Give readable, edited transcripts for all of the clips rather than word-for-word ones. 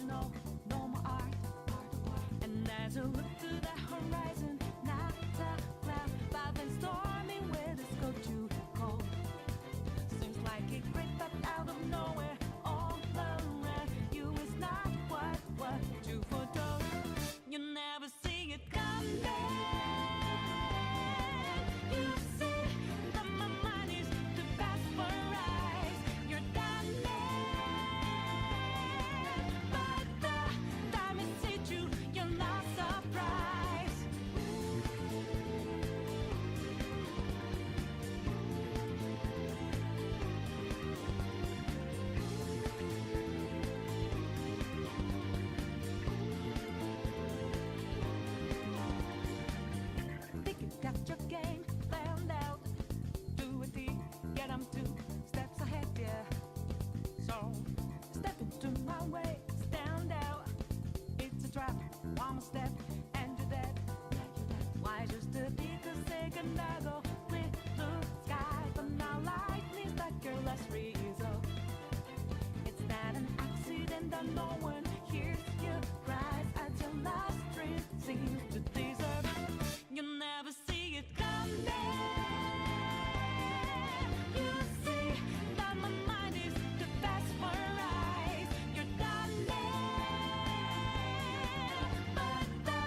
no, no more art. And as I look to the horizon, not a cloud, but then stormy weather's go too cold. Seems like it crept up out of nowhere, all around you is not what you foretold. You never see it coming. You see that my mind is the best for eyes. You're done, but the time is hit you. You're not surprised. Think you got your game planned out. Do a D, get 'em 2 steps ahead, yeah. So step into my way, stand out. It's a trap, one step, and you're dead. Why just a bigger second ago with blue skies, but now lightning stuck your last result. It's not an accident that no one hears your cries as your last dream seems to desert. You never see it coming. You see that my mind is the best for eyes. You're done, but the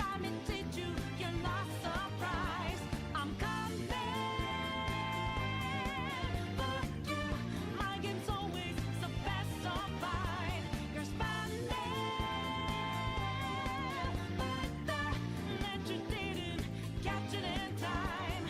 time it hit you, you're not surprised. I'm coming for you. My game's always the best of mine. You're spanning, but that you didn't catch it in time.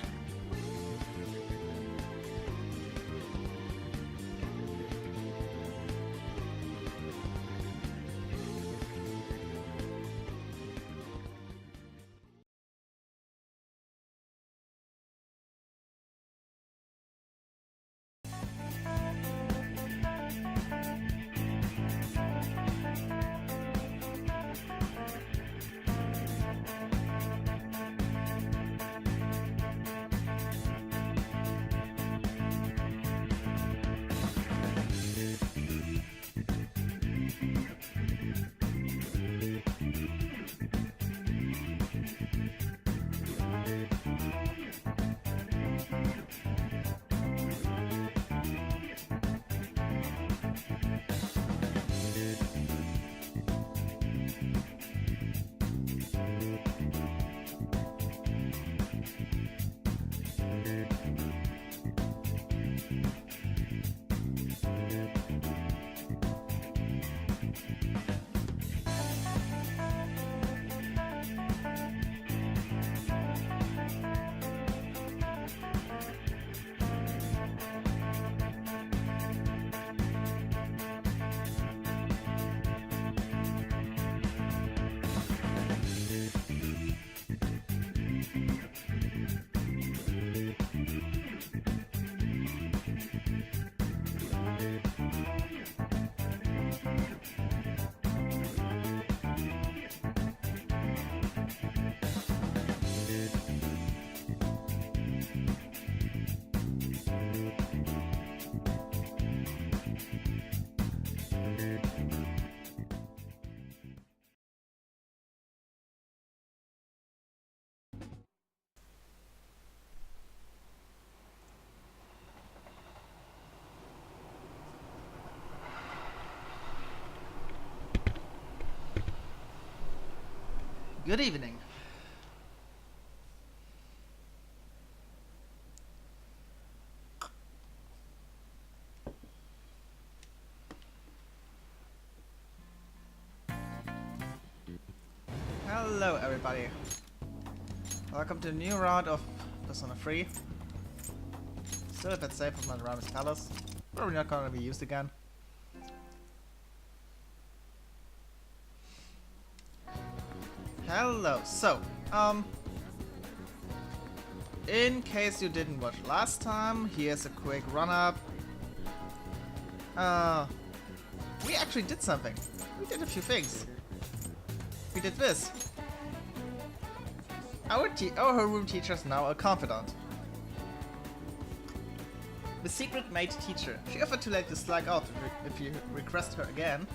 Good evening. Hello everybody. Welcome to a new round of Persona 3. Still a bit safe with my Ramis Palace. Probably not gonna be used again. Hello. So, in case you didn't watch last time, here's a quick run-up. We actually did something. We did a few things. We did this. Our homeroom teacher is now a confidant. The secret mate teacher. She offered to let this slag out if you request her again.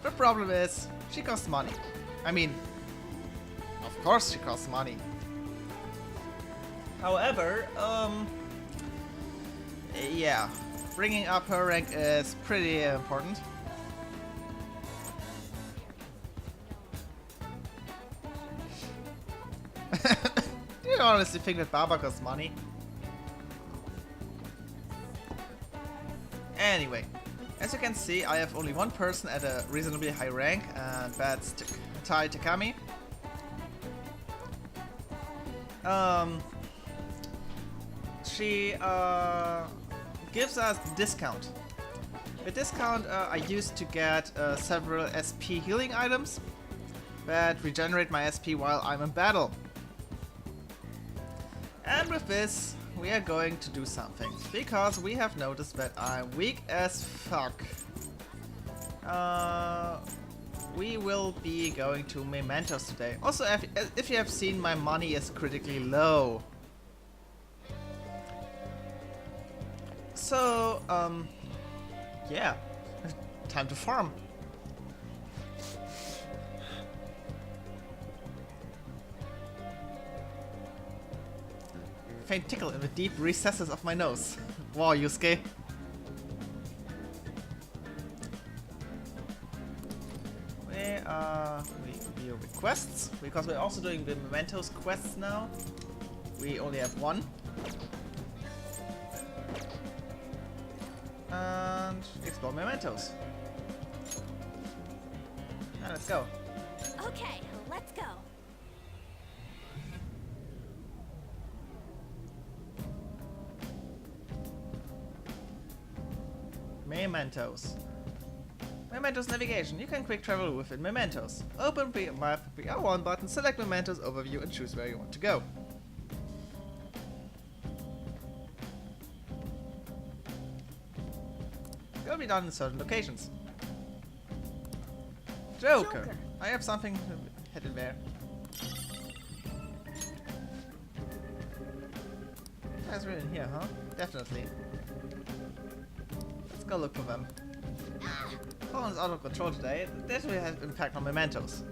The problem is, she costs money. I mean, of course she costs money. However, yeah, bringing up her rank is pretty important. Do you honestly think that Baba costs money? Anyway, as you can see, I have only one person at a reasonably high rank, and that's Tai Takami. She gives us discount. With discount, I used to get several SP healing items that regenerate my SP while I'm in battle. And with this, we are going to do something, because we have noticed that I'm weak as fuck. We will be going to Mementos today. Also, if you have seen, my money is critically low. So, yeah, time to farm. Faint tickle in the deep recesses of my nose. Wow, Yusuke. We deal with quests, because we're also doing the Mementos quests now. We only have one. And explore Mementos. Now let's go. Okay, let's go. Mementos. Mementos navigation. You can quick travel within Mementos. Open the map with the R1 button, select Mementos overview and choose where you want to go. You'll be done in certain locations. Joker. I have something hidden there. That's really in here, huh? Definitely. Let's go look for them. Poland's out of control today. This will have impact on Mementos.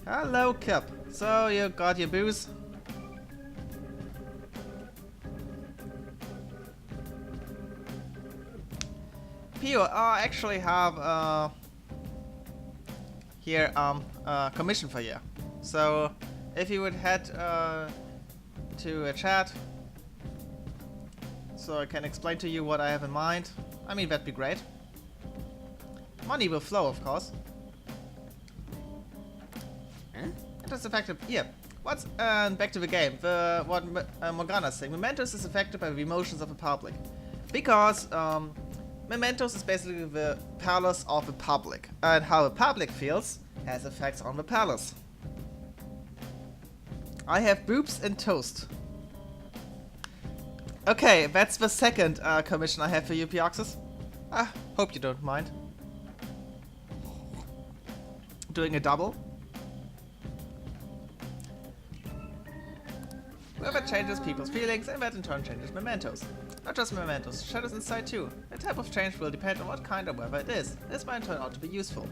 Hello, Cup. So you got your booze? Pio, I actually have here a commission for you. So if you would head to a chat, so I can explain to you what I have in mind. I mean, that'd be great. Money will flow, of course. Huh? It is effective. Yeah. What's back to the game? What Morgana's saying. Mementos is affected by the emotions of the public, because Mementos is basically the palace of the public, and how the public feels has effects on the palace. I have boobs and toast. Okay, that's the second commission I have for you, Pioxus. Hope you don't mind. Doing a double. Whoever changes people's feelings, and that in turn changes Mementos. Not just Mementos, shadows inside too. The type of change will depend on what kind of weather it is. This might turn out to be useful.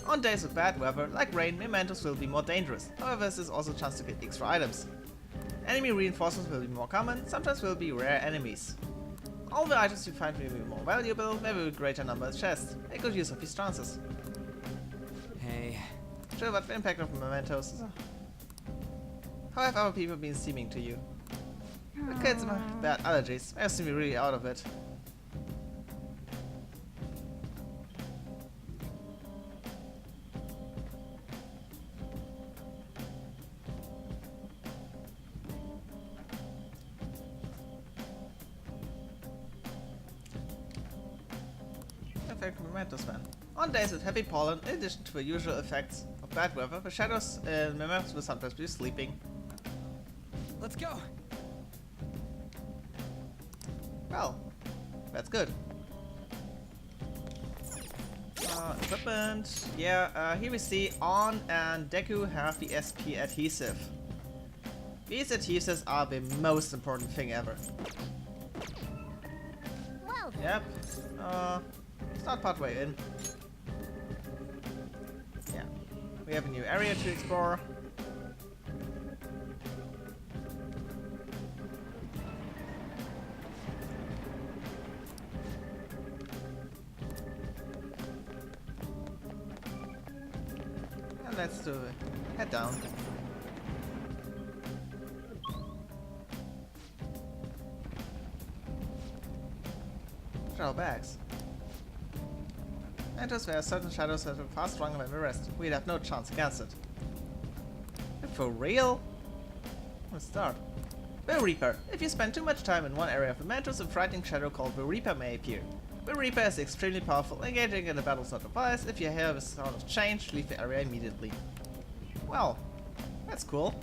On days with bad weather, like rain, Mementos will be more dangerous. However, this is also a chance to get extra items. Enemy reinforcements will be more common, sometimes will be rare enemies. All the items you find will be more valuable, maybe with greater number of chests. Make good use of these chances. Hey. Sure, but the impact of Mementos is... How have other people been seeming to you? The kids have bad allergies. I seem to be really out of it. Effect of Mementos then. On days with heavy pollen, in addition to the usual effects of bad weather, the shadows in Mementos will sometimes be sleeping. Let's go. Well, that's good. Equipment. Yeah, here we see On and Deku have the SP adhesive. These adhesives are the most important thing ever. Yep. Start partway in. Yeah. We have a new area to explore. And let's head down. Shadow bags. Enters where certain shadows that are far stronger than the rest. We'd have no chance against it. But for real? Let's start. The Reaper. If you spend too much time in one area of the Mementos, a frightening shadow called the Reaper may appear. The Reaper is extremely powerful. Engaging in a battle is not advised. If you hear the sound of change, leave the area immediately. Well, that's cool.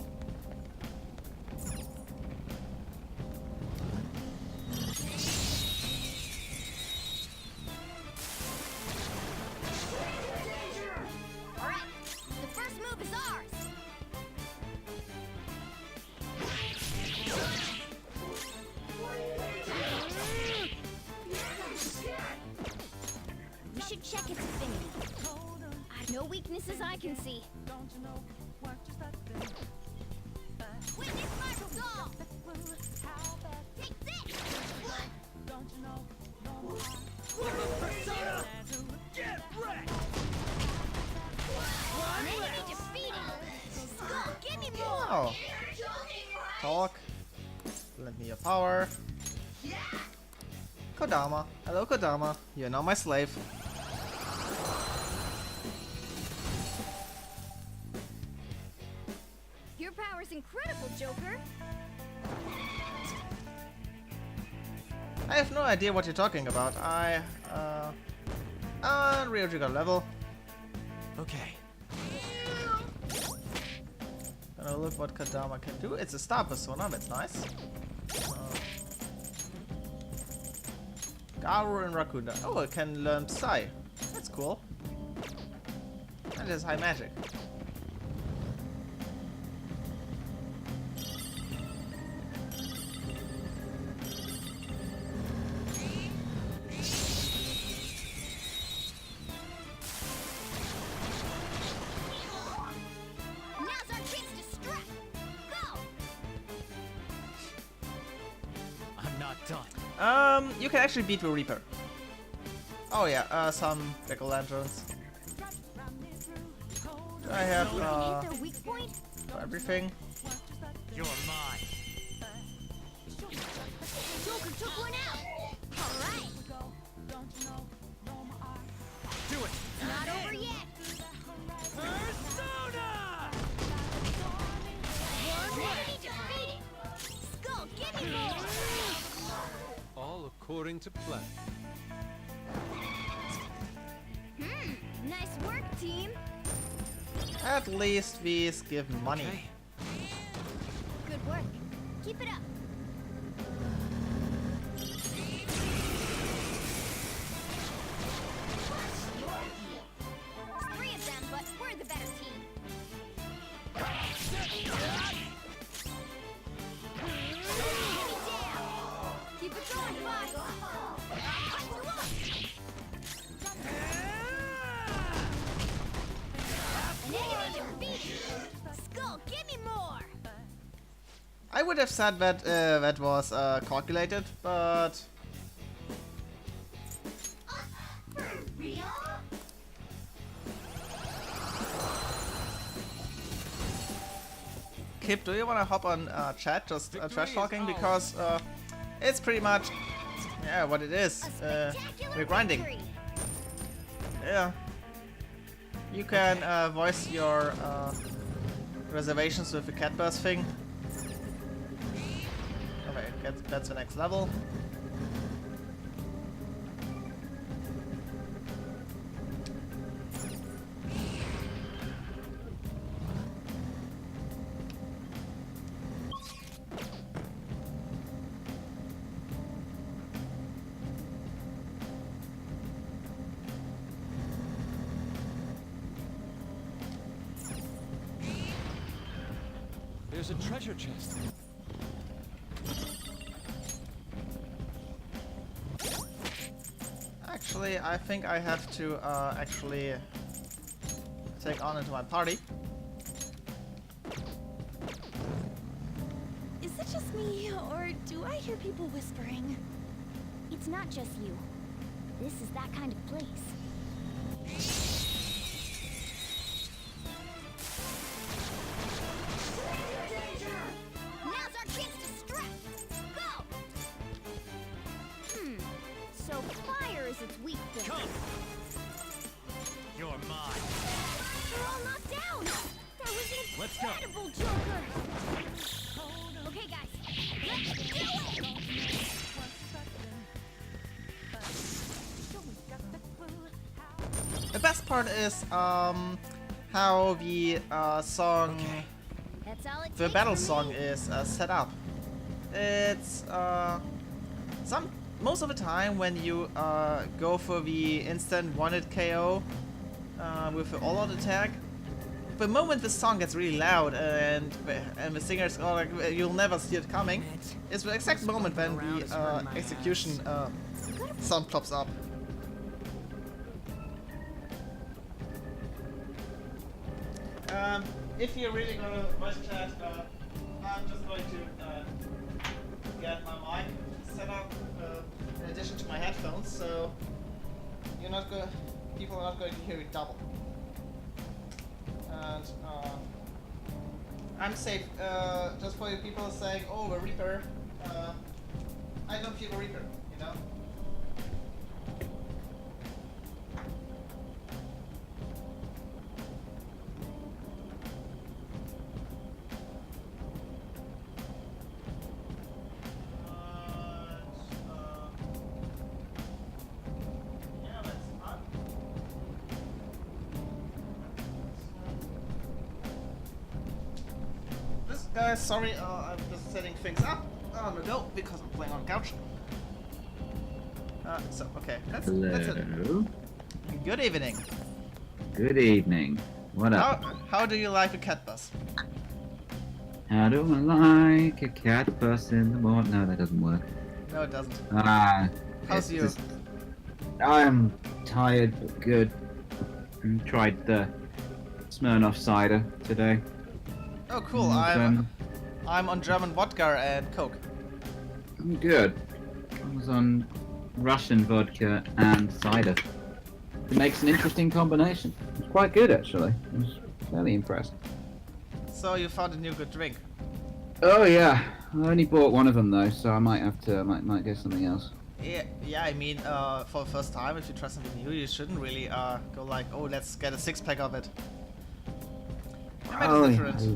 Alright, the first move is ours. We should check its affinity. No weaknesses I can see. Don't you know what you're stuck in? Witness my resolve! How bad? Take this! Don't you know? No more. Get wrecked! Enemy defeated! Skull, give me more! Oh. Talk. Lend me your power. Kodama. Hello, Kodama. You're now my slave. Your power's incredible, Joker! I have no idea what you're talking about. Ryoji got a level. Okay. Gonna look what Kodama can do. It's a star persona, that's nice. Garu and Rakunda. Oh, it can learn Psy. That's cool. And it has high magic. Now's our chance to strike! Go! I'm not done. You can actually beat the Reaper. Oh yeah, some jack-o'-lanterns. I have, Hit their weak point? for everything. You're mine. Joker took one out! Alright! Do it. Not over yet! Persona! Enemy defeated! Skull, give me more! All according to plan. Nice work, team! At least these give money. Okay. Good work. Keep it up. There's 3 of them, but we're the better team. Enemy down! Keep it going, Fox! Punch you up! An enemy defeated! Skull, give me more! I would have said that that was calculated, but For real? Kip, do you want to hop on chat, just Victory trash is talking, ours. because it's pretty much what it is. A spectacular We're grinding. victory. Yeah. You can voice your reservations with the cat burst thing. Okay, that's the next level. There's a treasure chest. Actually, I think I have to actually take on into my party. Is it just me, or do I hear people whispering? It's not just you. This is that kind of place. Now's our chance to strike! Go! So fire is its weak thing. Come! You're mine. They're all knocked down! That was Let's go. incredible, Joker! Okay, guys, let's do it! The best part is how the song, That's all it the takes battle for song me. is set up. It's most of the time when you go for the instant one-hit KO with the all-out attack, the moment the song gets really loud and the singers are like, you'll never see it coming, is the exact moment when the execution sound pops up. If you're really gonna voice chat, I'm just going to get my mic set up in addition to my headphones, so you're not go people are not going to hear it double. And I'm safe. Just for you people saying, "Oh, the Reaper," I don't feel the Reaper, you know. Guys, sorry, I'm just setting things up on the go because I'm playing on the couch. Okay, that's it. Hello. Good evening. Good evening. What up? How do you like the cat bus? How do I like a cat bus in the morning? No, that doesn't work. No, it doesn't. Ah. How's it's you? just- I'm tired but good. Tried the Smirnoff cider today. Oh, cool. And, I'm on German vodka and Coke. I'm good. I was on Russian vodka and cider. It makes an interesting combination. It's quite good actually. I was fairly impressed. So you found a new good drink. Oh yeah, I only bought one of them though, so I might have to might get something else. Yeah. I mean, for the first time, if you try something new, you shouldn't really go like, oh, let's get a six-pack of it. Oh, Different. yeah.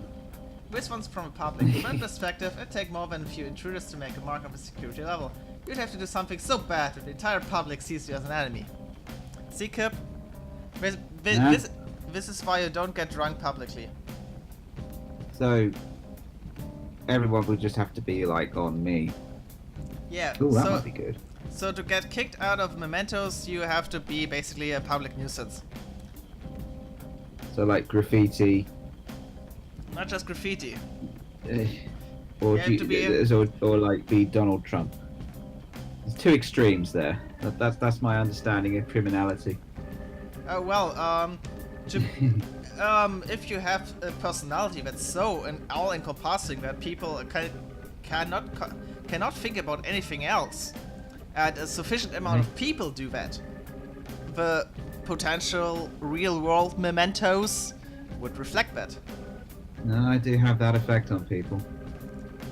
This one's from a public human perspective. It'd take more than a few intruders to make a mark of a security level. You'd have to do something so bad that the entire public sees you as an enemy. See, Kip? This is why you don't get drunk publicly. So everyone would just have to be like on me. Yeah. Oh, that might be good. So to get kicked out of Mementos, you have to be basically a public nuisance. So like graffiti, Not just graffiti. or You have to be or like be Donald Trump. There's two extremes there. That's my understanding of criminality. If you have a personality that's so all-encompassing that people cannot think about anything else, and a sufficient amount of people do that, the potential real-world mementos would reflect that. No, I do have that effect on people.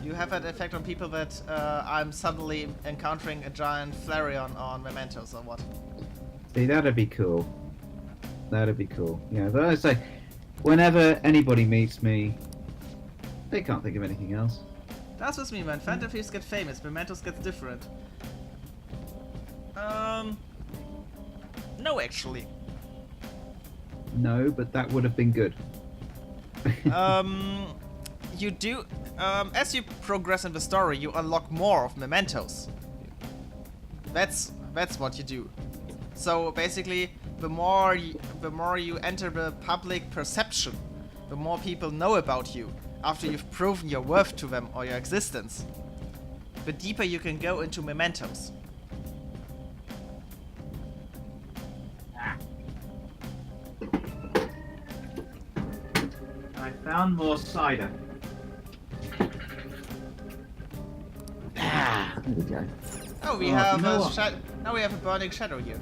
You have that effect on people that I'm suddenly encountering a giant Flareon on mementos or what? See, that'd be cool. That'd be cool. Yeah, but I say, whenever anybody meets me, they can't think of anything else. That's with me, when Phantom Thieves get famous, mementos gets different. No, actually. No, but that would have been good. You do, as you progress in the story, you unlock more of mementos. That's what you do. So basically, the more you enter the public perception, the more people know about you after you've proven your worth to them or your existence. The deeper you can go into mementos. Found more cider. Ah, there we go. Oh, we Oh, have you know a what? now we have a burning shadow here.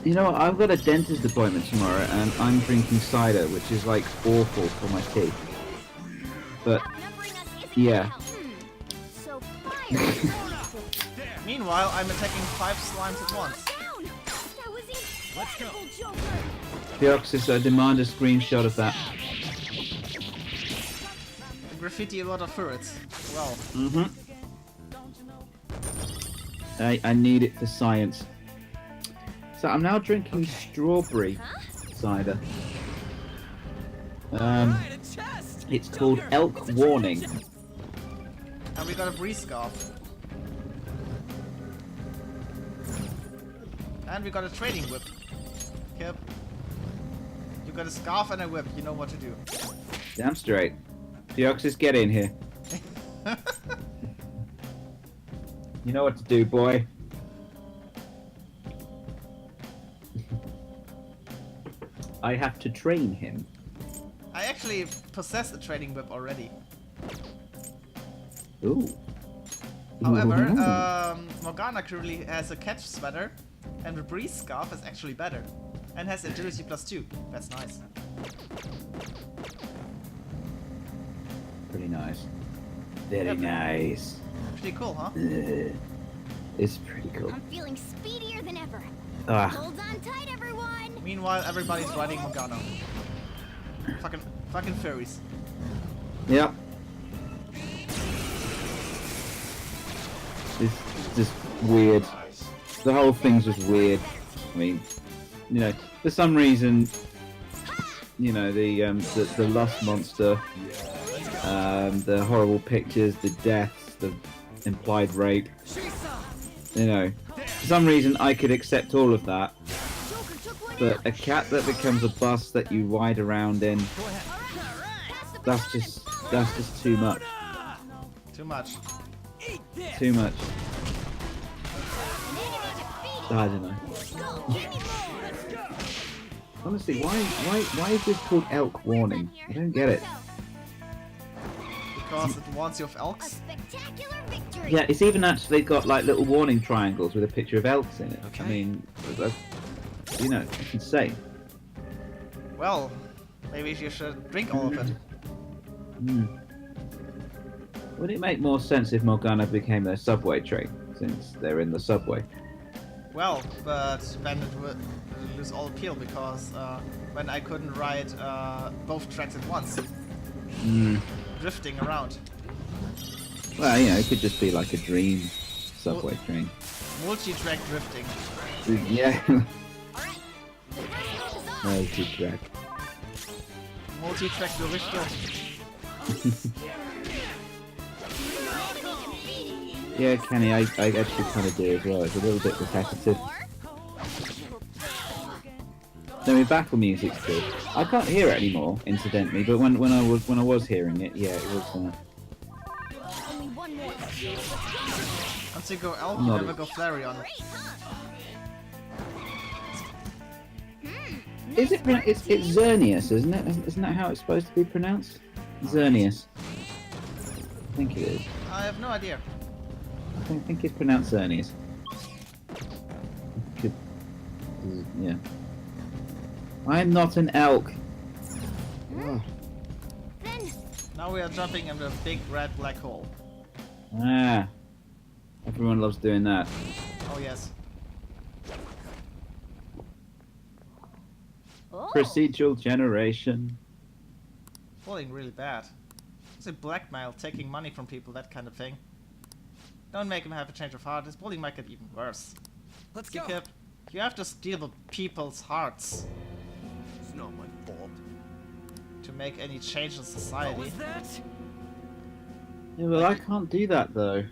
You know what? I've got a dentist appointment tomorrow, and I'm drinking cider, which is like awful for my teeth. But Outnumbering us isn't yeah. gonna help. So fire. Meanwhile, I'm attacking 5 slimes at once. Down. That was Let's go. incredible, Joker. Deoxys, I demand a screenshot of that. Graffiti a lot of turrets. Well, Mm-hmm. I need it for science. So I'm now drinking strawberry cider. Alright, a chest! It's called Elk Warning. and we got a breeze scarf. And we got a trading whip. Yep. You got a scarf and a whip, you know what to do. Damn straight. Deoxys, get in here. You know what to do, boy. I have to train him. I actually possess a trading whip already. Ooh. However, Ooh. Morgana currently has a catch sweater, and the breeze scarf is actually better. And has agility +2. That's nice. Pretty nice. Very Yep. nice. Pretty cool, huh? It's pretty cool. I'm feeling speedier than ever. Ah, Hold on tight, everyone. Meanwhile, everybody's riding Morgana. Fucking furries. yep. It's just weird. The whole thing's just weird. I mean, you know, for some reason, you know, the lust monster, the horrible pictures, the deaths, the implied rape. You know, for some reason I could accept all of that, Joker took one but out. a cat that becomes a bus that you ride around in, that's just too much. Too much. Too much. I don't know. Honestly, why is this called Elk Warning? I don't get it. Because it warns you of A elks. spectacular victory. Yeah, it's even actually got like little warning triangles with a picture of elks in it. Okay. I mean, that's, you know, it's insane. Well, maybe you should drink all of it. Hmm. Would it make more sense if Morgana became their subway train, since they're in the subway? Well, but then it would lose all appeal because when I couldn't ride both tracks at once, Hmm. drifting around. Well, you know, it could just be like a dream subway train. Multi-track drifting. Yeah. Alright. The first match is on. Multi-track. Multi-track Gerüchte. Yeah, Kenny, I actually kind of do as well. It's a little bit repetitive. No, I mean, battle music's good. I can't hear it anymore, incidentally. But when I was hearing it, yeah, it was. Only one more. Once you go elk, Not never it. go Flareon. Great, huh? Is it? It's Xerneas, isn't it? Isn't that how it's supposed to be pronounced? Xerneas. I think it is. I have no idea. I think it's pronounced Xerneas. Could, yeah. I'm not an elk. Oh. Then Now we are jumping in the big red black hole. Ah. Everyone loves doing that. Oh yes. oh, Procedural generation. Bullying really bad. Is it blackmail, taking money from people, that kind of thing? Don't make him have a change of heart. This bullying might get even worse. Let's go. Kip, you have to steal the people's hearts It's not my fault. to make any change in What society. was that? Yeah, well, I can't do that though.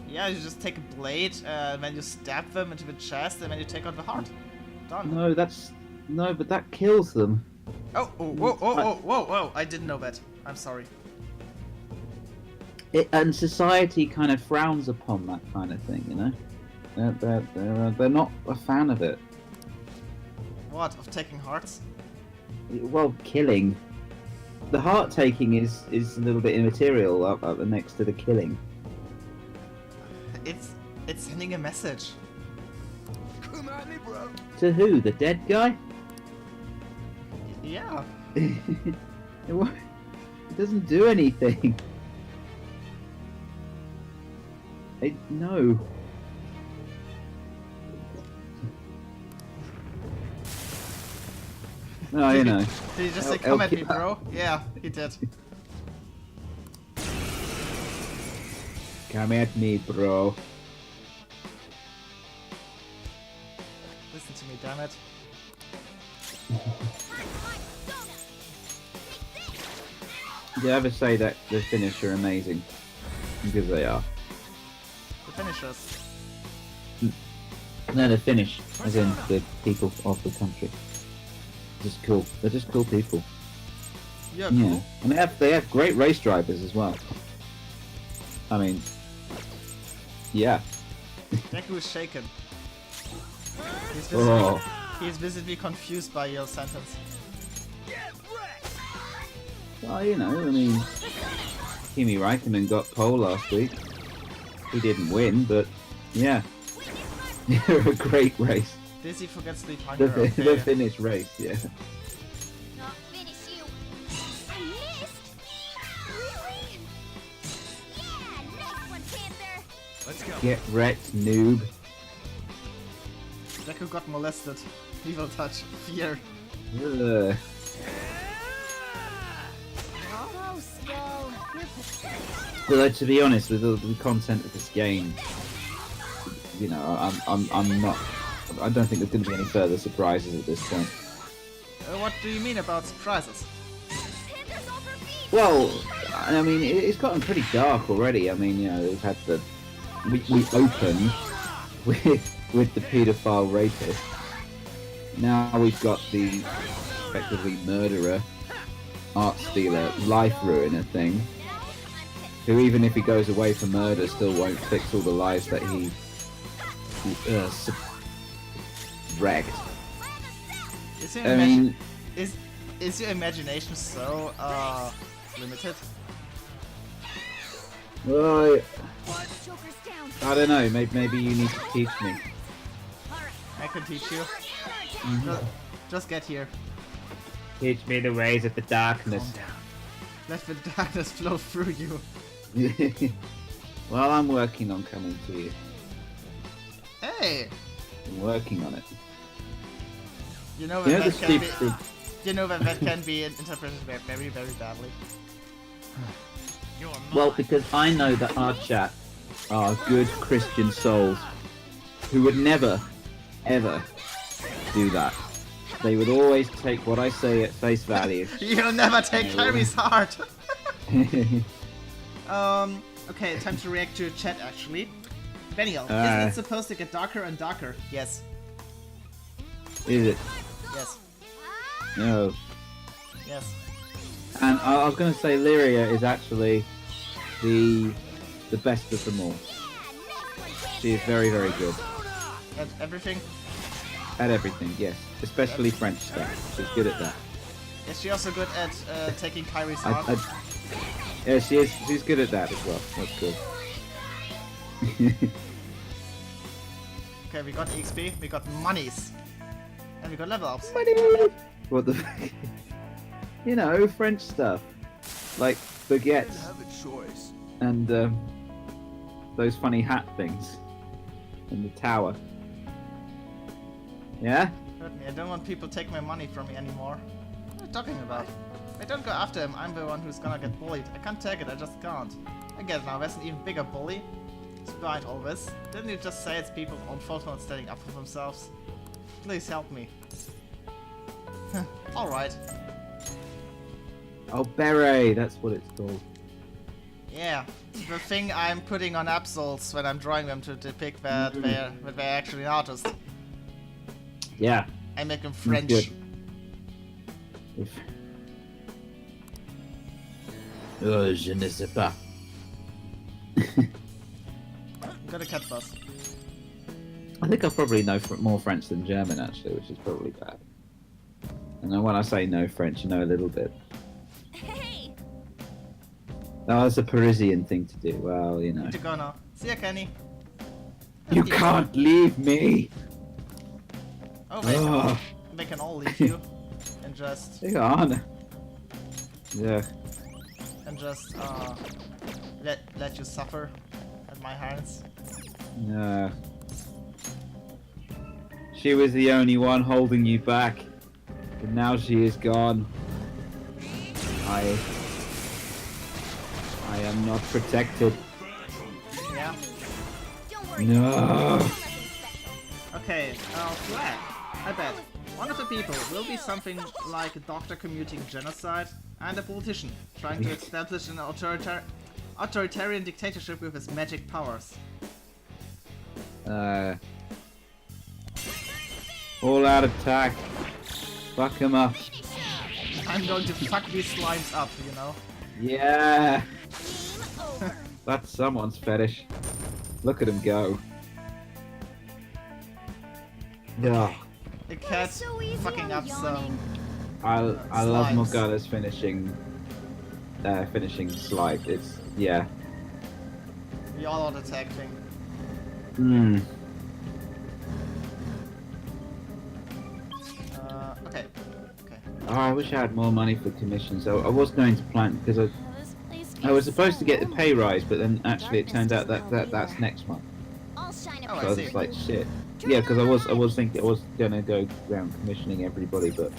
Yeah, you just take a blade, then you stab them into the chest, and then you take out the heart. Done. No, but that kills them. Oh, whoa, I didn't know that. I'm sorry. And society kind of frowns upon that kind of thing, you know. They're not a fan of it. What, of taking hearts? Well, killing. the heart taking is a little bit immaterial up next to the killing. It's sending a message. Come at me, bro. To who? The dead guy? Yeah. It doesn't do anything. No. No, you know. Did he just say, I'll come at me, keep- bro? Yeah, he did. Come at me, bro. Listen to me, damn it. Did you ever say that the Finnish are amazing? Because they are. The finishers. No, the Finnish, as in the people of the country. Just cool. They're just cool people. You're Yeah, cool. and they have great race drivers as well. I mean, yeah. Deku is shaken. Oh, He's visibly confused by your sentence. well, you know, I mean, Kimi Räikkönen got pole last week. He didn't win, but yeah, a great race. Dizzy forgets Sleep The, Hunger. the Okay. Finnish race, yeah. Not finish you. I missed. Really? Yeah, nice one, Panther. Let's go. Get wrecked, noob. Deku got molested. Evil touch. Fear. Ugh. Oh, Skull. You're pathetic. Well, to be honest, with the content of this game, you know, I'm not. I don't think there's going to be any further surprises at this point. What do you mean about surprises? Panther's off her feet. Well, I mean, it's gotten pretty dark already. I mean, you know, we've had we opened with the paedophile rapist. Now we've got the effectively murderer, art stealer, life ruiner thing. Who, even if he goes away for murder, still won't fix all the lives that he wrecked. Is your, I mean, is your imagination so limited? well, Joker's down. I don't know. Maybe you need to teach me. I can teach you. Just get here. Teach me the ways of the darkness. Let the darkness flow through you. Well, I'm working on coming to you. Hey, I'm working on it. you know You that know the that can be. stupid. You know that can be interpreted very, very badly. You're Well, mine. because I know that our chat are good Christian souls who would never, ever do that. They would always take what I say at face value. You'll never take No. Kyrie's heart. Okay, time to react to your chat actually. Benial, isn't it supposed to get darker and darker? Yes. Is it? Yes. No. Yes. And I was going to say Lyria is actually the best of them all. She is very, very good And everything? at everything, yes. Especially French stuff. She's good at that. Is she also good at taking Kyrie's I, heart? yeah, she is. She's good at that as well. That's good. Okay, we got XP, we got monies. And we got level ups. What the? You know, French stuff like baguettes Have a choice. and those funny hat things and the tower. Yeah. Hurt me. I don't want people taking my money from me anymore. What are you talking about? I don't go after him, I'm the one who's gonna get bullied. I can't take it, I just can't. I get it now, there's an even bigger bully. It's behind all this. Didn't you just say it's people's own fault for not standing up for themselves? Please help me. Alright. Oh, beret. That's what it's called. Yeah. The thing I'm putting on Absols when I'm drawing them to depict that they're actually an artist. Yeah. I make them That's French. good. Oh, je ne sais pas. Got a cat bus. I think I probably know more French than German, actually, which is probably bad. And then when I say no French, you know a little bit. Oh, that's a Parisian thing to do. Well, you know. Need to go now. See ya, Kenny. You can't leave me! Oh, Ugh. they can all leave you. And just, Hang on. Yeah. let you suffer at my hands. Yeah. She was the only one holding you back. But now she is gone. I am not protected. Yeah. Don't worry. No. Okay, flag. I bet one of the people will be something like a doctor commuting genocide and a politician trying to establish an authoritarian dictatorship with his magic powers. All out attack. Fuck him up. I'm going to fuck these slimes up, you know? Yeah. Game over. That's someone's fetish. Look at him go. Yeah. The cat So easy, fucking I'm up yawning. I love Slimes. Morgana's finishing slide. It's yeah. The all-out attack thing. Hmm. Okay. Oh, I wish I had more money for commissions. I was going to plan because This place I was gets supposed so to get the pay lonely. rise, but then actually it turned out Darkness that doesn't that's help next month. I'll shine a Oh, I So I was see. just like shit. Yeah, because I was thinking I was gonna go around commissioning everybody, but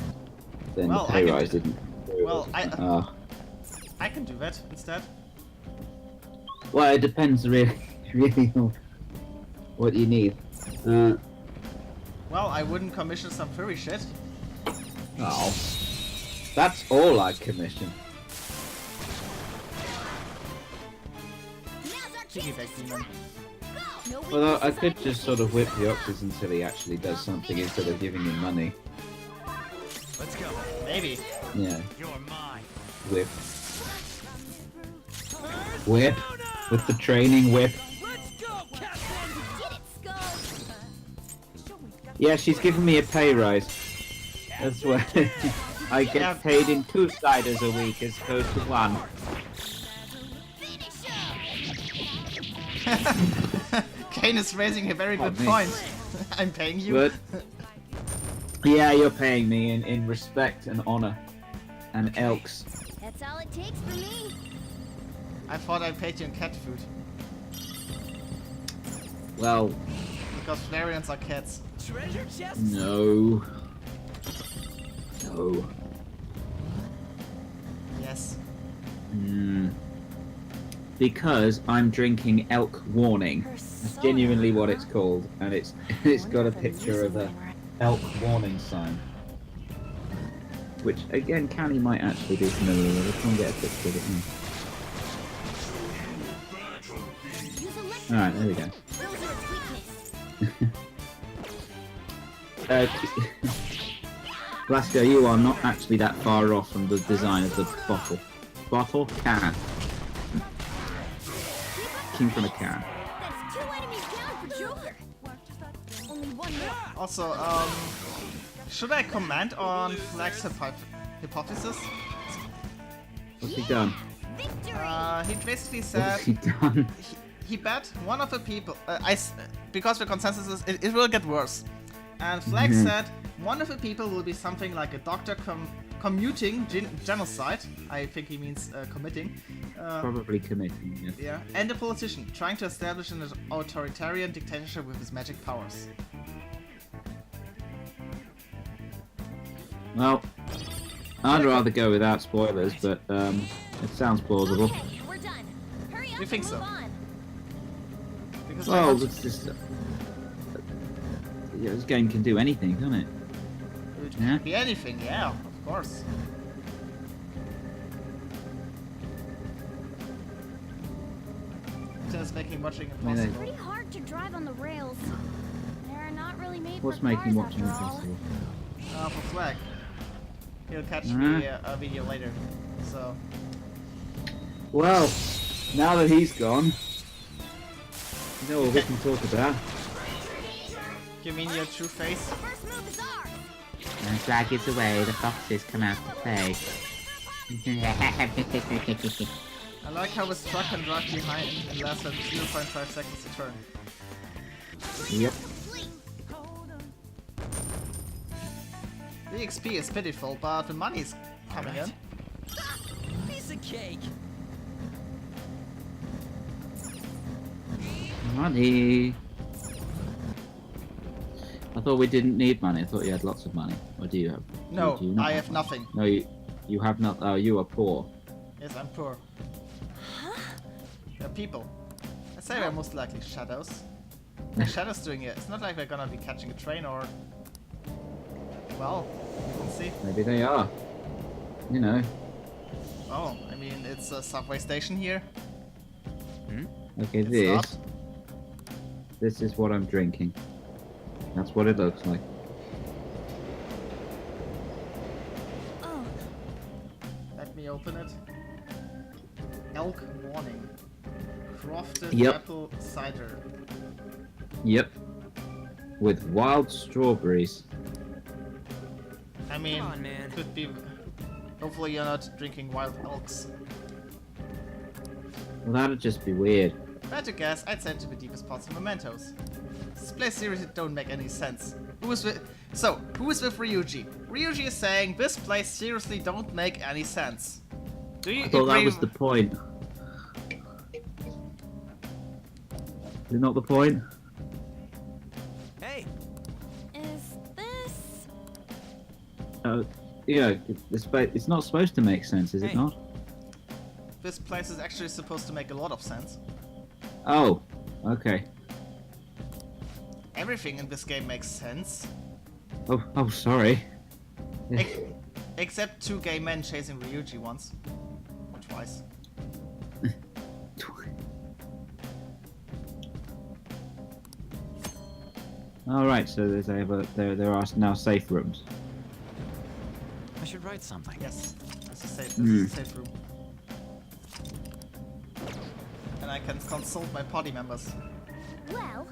then Well, the I pay can rise do- didn't. well, Ah. I can do that instead. Well, it depends really, really on what you need. Well, I wouldn't commission some furry shit. Oh, that's all I commission. Now's our Cheeky chance to back demon. strike. No Although I weaknesses could allowed. just sort of whip the oxes until he actually does something instead of giving him money. Let's go. Maybe. Yeah, You're mine. whip. Whip. With the training whip. Let's go, Captain. Get it, Skull. Yeah, she's giving me a pay rise. That's why I Yeah. get paid in 2 sliders a week as opposed to 1. Finish him. Kane is raising a very good Fuck me. point. I'm paying you. But yeah, you're paying me in respect and honor and elks. That's all it takes for me. I thought I paid you in cat food. Well, Because Flareons are cats. Treasure chest. no. No. Yes. Because I'm drinking elk warning. That's genuinely what it's called, and it's got a picture of a elk warning sign. Which again, Callie might actually be familiar with. I can get a picture of it. Alright, there we go. Those are its weakness. Blasco, you are not actually that far off from the design of the bottle. Bottle? Can. Came from a can. That's 2 enemies down for Joker. Only one more. Also, should I comment on Flag's hypothesis? What's he done? Victory. He basically What's said he done? he bet one of the people. Because the consensus is it will get worse, and Flag said one of the people will be something like a doctor commuting genocide. I think he means committing. Probably committing, yes. Yeah, and a politician trying to establish an authoritarian dictatorship with his magic powers. Well, I'd rather go without spoilers, but it sounds plausible. Okay, we're done. Hurry up You think and so? move on. Because Well, it's just yeah, this game can do anything, can't it? it Yeah. could be anything, yeah, of course. Just making watching mean, they- impossible. Pretty hard to drive on the rails. They're not really made What's for making cars watching after all. impossible? For Flag. He'll catch Uh-huh. a video later. So, Well, now that he's gone, you know what we can talk about. you mean your true face? First move is ours. When Flag is away, the foxes come out to play. I like how his truck can drive behind in less than 0.5 seconds to turn. Yep. Hold on. The XP is pitiful, but the money's coming in. Piece of cake. Money. I thought we didn't need money. I thought you had lots of money. Or do you have? No, do you not I have money? nothing. No, you have not. Oh, you are poor. Yes, I'm poor. They're people. I say they're most likely shadows. What are shadows doing here? It's not like they're gonna be catching a train or... Well, we'll see. Maybe they are. You know. Oh, I mean, it's a subway station here. Okay, It's this. not. This is what I'm drinking. That's what it looks like. Oh, Let me open it. Elk Morning. Crofted Yep. apple cider. Yep. With wild strawberries. I mean, Come on, man. could be... Hopefully you're not drinking wild elks. Well, that'd just be weird. If I had to guess, I'd send to the deepest parts of Mementos. This place seriously don't make any sense. Who is with Ryuji? Ryuji is saying this place seriously don't make any sense. Do you I thought that agree? was the point. Is it not the point? Hey, is this? Yeah, it's not supposed to make sense, is it Hey. not? This place is actually supposed to make a lot of sense. Oh, okay. Everything in this game makes sense. Oh, sorry. Ex- except two gay men chasing Ryuji once. Or twice. All right, so there are now safe rooms. I should write something. Yes. This is a safe room. And I can consult my party members. Well,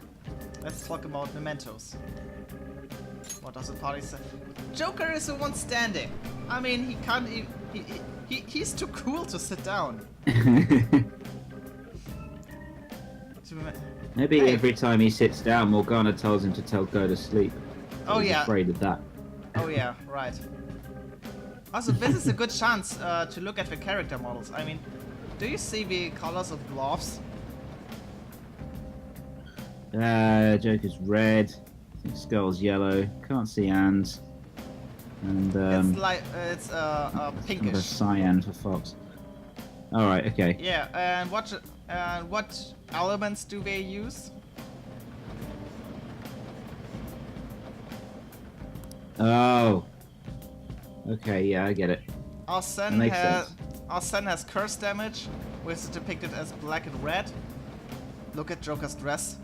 Let's talk about Mementos. What does the party say? Joker is the one standing. I mean, he can't. He's too cool to sit down. Maybe Hey. every time he sits down, Morgana tells him to go to sleep. Oh He's yeah. afraid of that. Oh yeah, right. Also, this is a good chance to look at the character models. I mean, do you see the colors of gloves? Joker's red. I think Skull's yellow. Can't see Anne's. And It's like it's kind of a pinkish. cyan for Fox. All right, okay. Yeah, and what elements do they use? Oh. Okay, yeah, I get it. Arsene Makes has sense. Arsene has curse damage, which is depicted as black and red. Look at Joker's dress.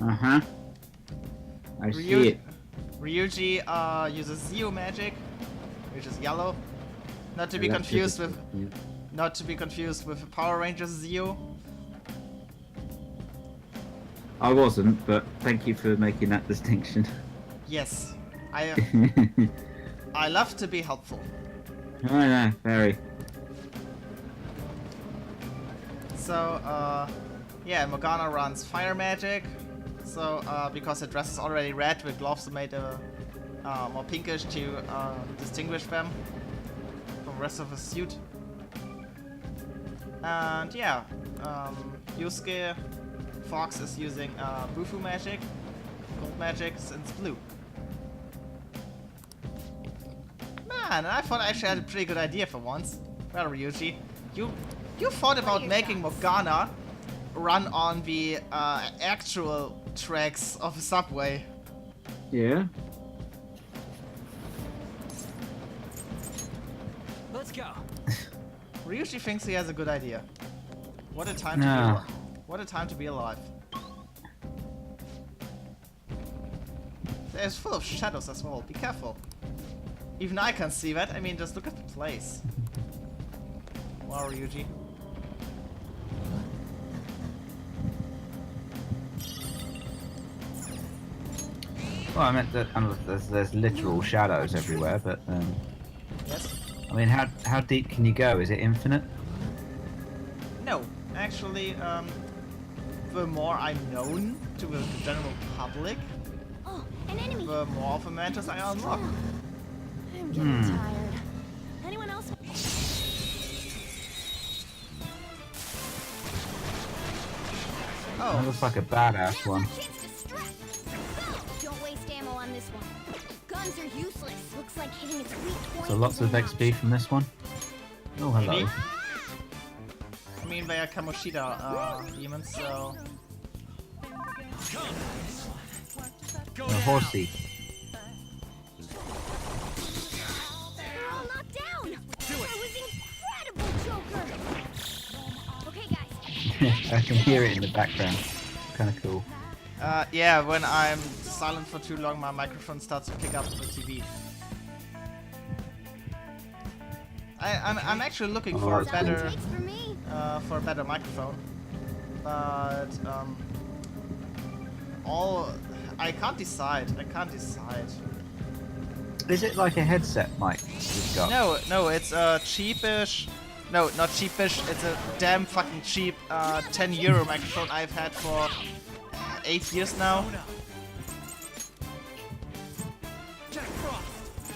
Uh-huh. I see it. Ryuji uses Zeo magic, which is yellow. Not to be Yeah, confused that's with typical, yeah. not to be confused with Power Rangers Zeo. I wasn't, but thank you for making that distinction. Yes, I love to be helpful. Oh, no, very. So yeah, Morgana runs fire magic. So because her dress is already red, the gloves are made more pinkish to distinguish them from the rest of the suit. And yeah, Yusuke Fox is using Bufu magic, gold magic, since it's blue. Man, I thought I actually had a pretty good idea for once. Well, Ryuji, you thought about making Morgana run on the actual tracks of a subway. Yeah? Let's go. Ryuji thinks he has a good idea. What a time to Nah. be alive. What a time to be alive. It's full of shadows as well. Be careful. Even I can see that. I mean, just look at the place. Wow, Ryuji. Well, I meant that there's literal shadows everywhere, but Yes? I mean, how deep can you go? Is it infinite? actually, the more I'm known to the general public, Oh, an enemy. the more of a Mementos I unlock. I'm getting tired. Anyone else? That Oh, looks like a badass one. Chance to strike. Go. Don't waste ammo on this one. Guns are useless. Looks like hitting its weak point. So lots is of enough. XP from this one. Oh, hello. maybe. I mean, they are Kamoshida demons, so... A horsey. They're all knocked down. That was incredible, Joker. Okay, guys. I can hear it in the background. Kind of cool. Yeah, when I'm silent for too long, my microphone starts to pick up the TV. I'm actually looking for a that's That's all better it takes for me. for a better microphone, but I can't decide. Is it like a headset mic you've got? No, it's a cheapish. No, not cheapish. It's a damn fucking cheap 10 euro microphone I've had for 8 years now.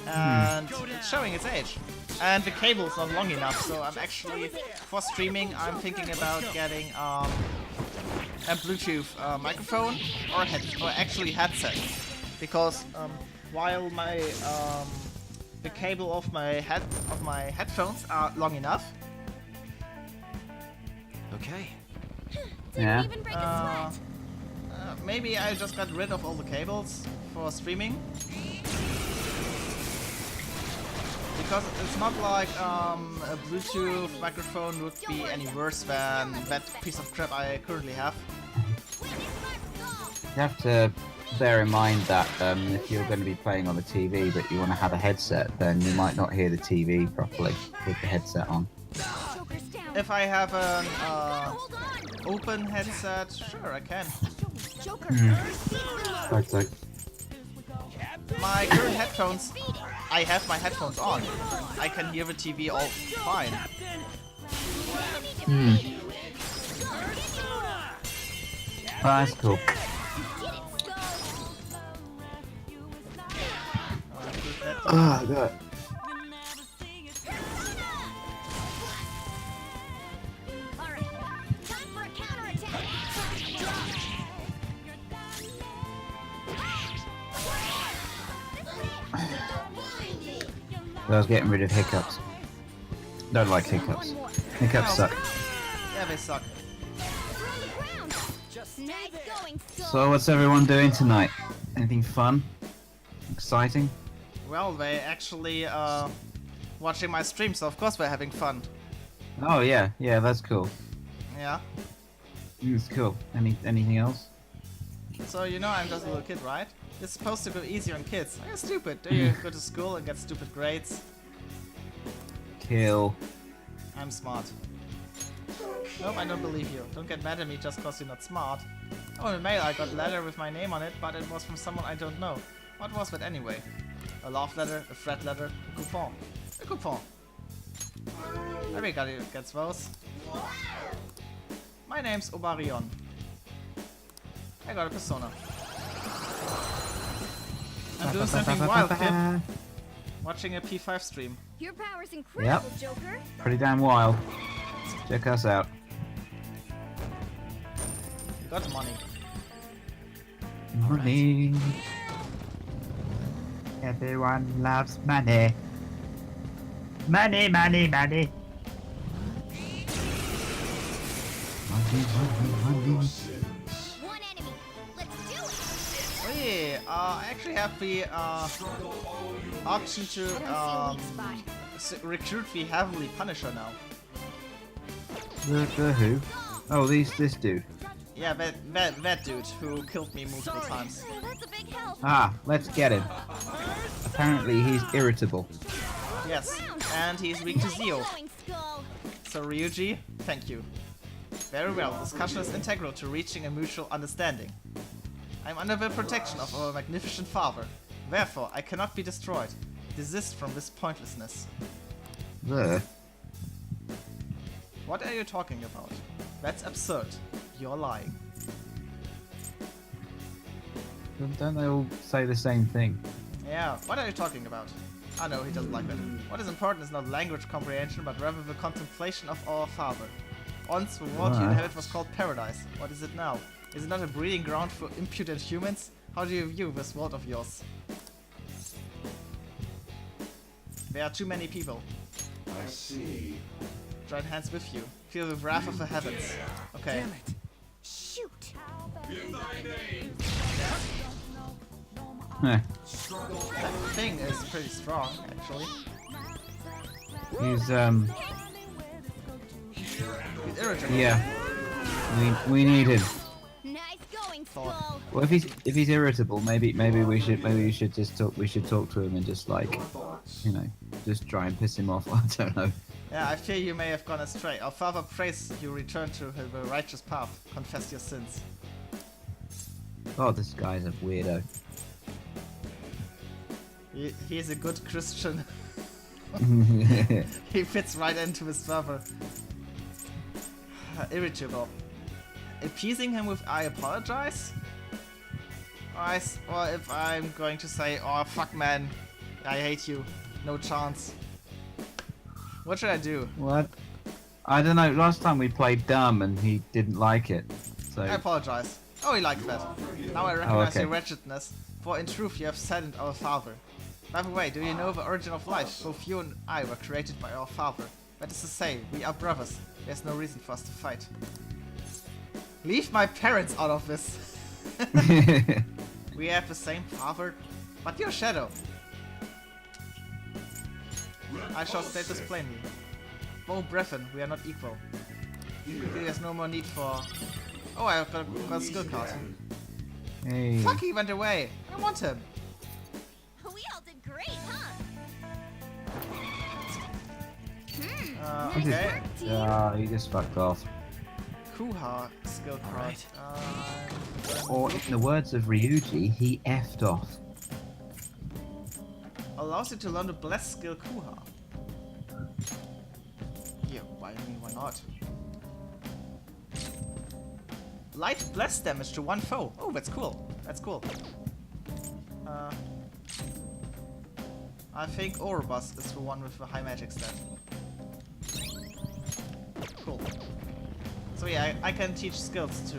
And it's showing its age. And the cable's not long enough, so I'm actually, for streaming, I'm thinking about getting a Bluetooth microphone or actually headset. Because while my the cable of my headphones are long enough, Okay. Yeah. Even break a sweat. maybe I just got rid of all the cables for streaming. Because it's not like a Bluetooth microphone would be any worse than that piece of crap I currently have. You have to bear in mind that if you're going to be playing on the TV but you want to have a headset, then you might not hear the TV properly with the headset on. Joker's down. If I have an Hold on. open headset, sure I can. Joker. That's like, My current headphones, I have my headphones on. I can hear the TV all fine. oh, that's cool. Oh, God. Alright. Time for a counterattack. I was getting rid of hiccups. Don't like hiccups. One more. Hiccups suck. Yeah, they suck. We're on the ground. Nice going, Skull. So what's everyone doing tonight? Anything fun? Exciting? Well, they actually watching my stream, so of course we're having fun. Oh yeah, yeah, that's cool. Yeah. It's cool. Anything else? So you know I'm just a little kid, right? It's supposed to go easy on kids. You're stupid. Do you go to school and get stupid grades? Kill. I'm smart. Nope, I don't believe you. Don't get mad at me just cause you're not smart. Oh, in the mail I got a letter with my name on it, but it was from someone I don't know. What was that anyway? A love letter, a threat letter, a coupon. A coupon. Everybody gets those. My name's Obarion. I got a persona. I'm doing something wild, kid. Watching a P5 stream. Your power's incredible, Yep. Joker. Pretty damn wild. Check us out. You got money. Money. Everyone loves money. Money, money, money. Money, money, money. One enemy. Let's do it. Oh yeah, I actually have the option I to don't see a weak spot. recruit the Heavenly Punisher now. The who? Oh, this dude. Yeah, that dude who killed me multiple times. Oh, that's a big help. Ah, let's get him. Apparently he's irritable. Yes, and he's weak to Nice Zeo. going, Skull. So Ryuji, thank you. Very well, discussion is integral to reaching a mutual understanding. I'm under the protection of our magnificent father. Therefore, I cannot be destroyed. Desist from this pointlessness. There. What are you talking about? That's absurd. You're lying. Don't they all say the same thing? Yeah, what are you talking about? I know he doesn't like that. What is important is not language comprehension, but rather the contemplation of our Father. Once the world you Right. inhabit was called paradise. What is it now? Is it not a breeding ground for impudent humans? How do you view this world of yours? There are too many people. I see. Join hands with you. Feel the wrath of the heavens. Okay. Damn it. Shoot! Heh. That thing is pretty strong, actually. He's He's irritable. yeah. We need him. Nice going, Thought. Skull. Well, if he's irritable, maybe we should just talk. We should talk to him and just like, you know, just try and piss him off. I don't know. Yeah, I fear you may have gone astray. Our Father prays you return to the righteous path. Confess your sins. Oh, this guy's a weirdo. He is a good Christian. He fits right into his father. Irritable. Appeasing him with I apologize? Or if I'm going to say, oh fuck man, I hate you. No chance. What should I do? What? I don't know. Last time we played dumb and he didn't like it. So I apologize. Oh, he likes that. Now I recognize okay. your wretchedness, for in truth you have saddened our Father. By the way, do you know the origin of life? Both you and I were created by our Father. That is to say, we are brothers. There's no reason for us to fight. Leave my parents out of this. We have the same father, but your shadow. I shall state this plainly. Oh, brethren, we are not equal. There's no more need for... Oh, I've got a skill card. hey. Fuck, he went away. I want him. We all did great, huh? Okay. He just fucked off. Kuha skill card. Alright. Or in the words of Ryuji, he effed off. Allows you to learn the bless skill Kuha. Yeah, why not? Light bless damage to one foe. Oh, that's cool. That's cool. I think Ouroboros is the one with the high magic stat. Cool. So yeah, I can teach skills to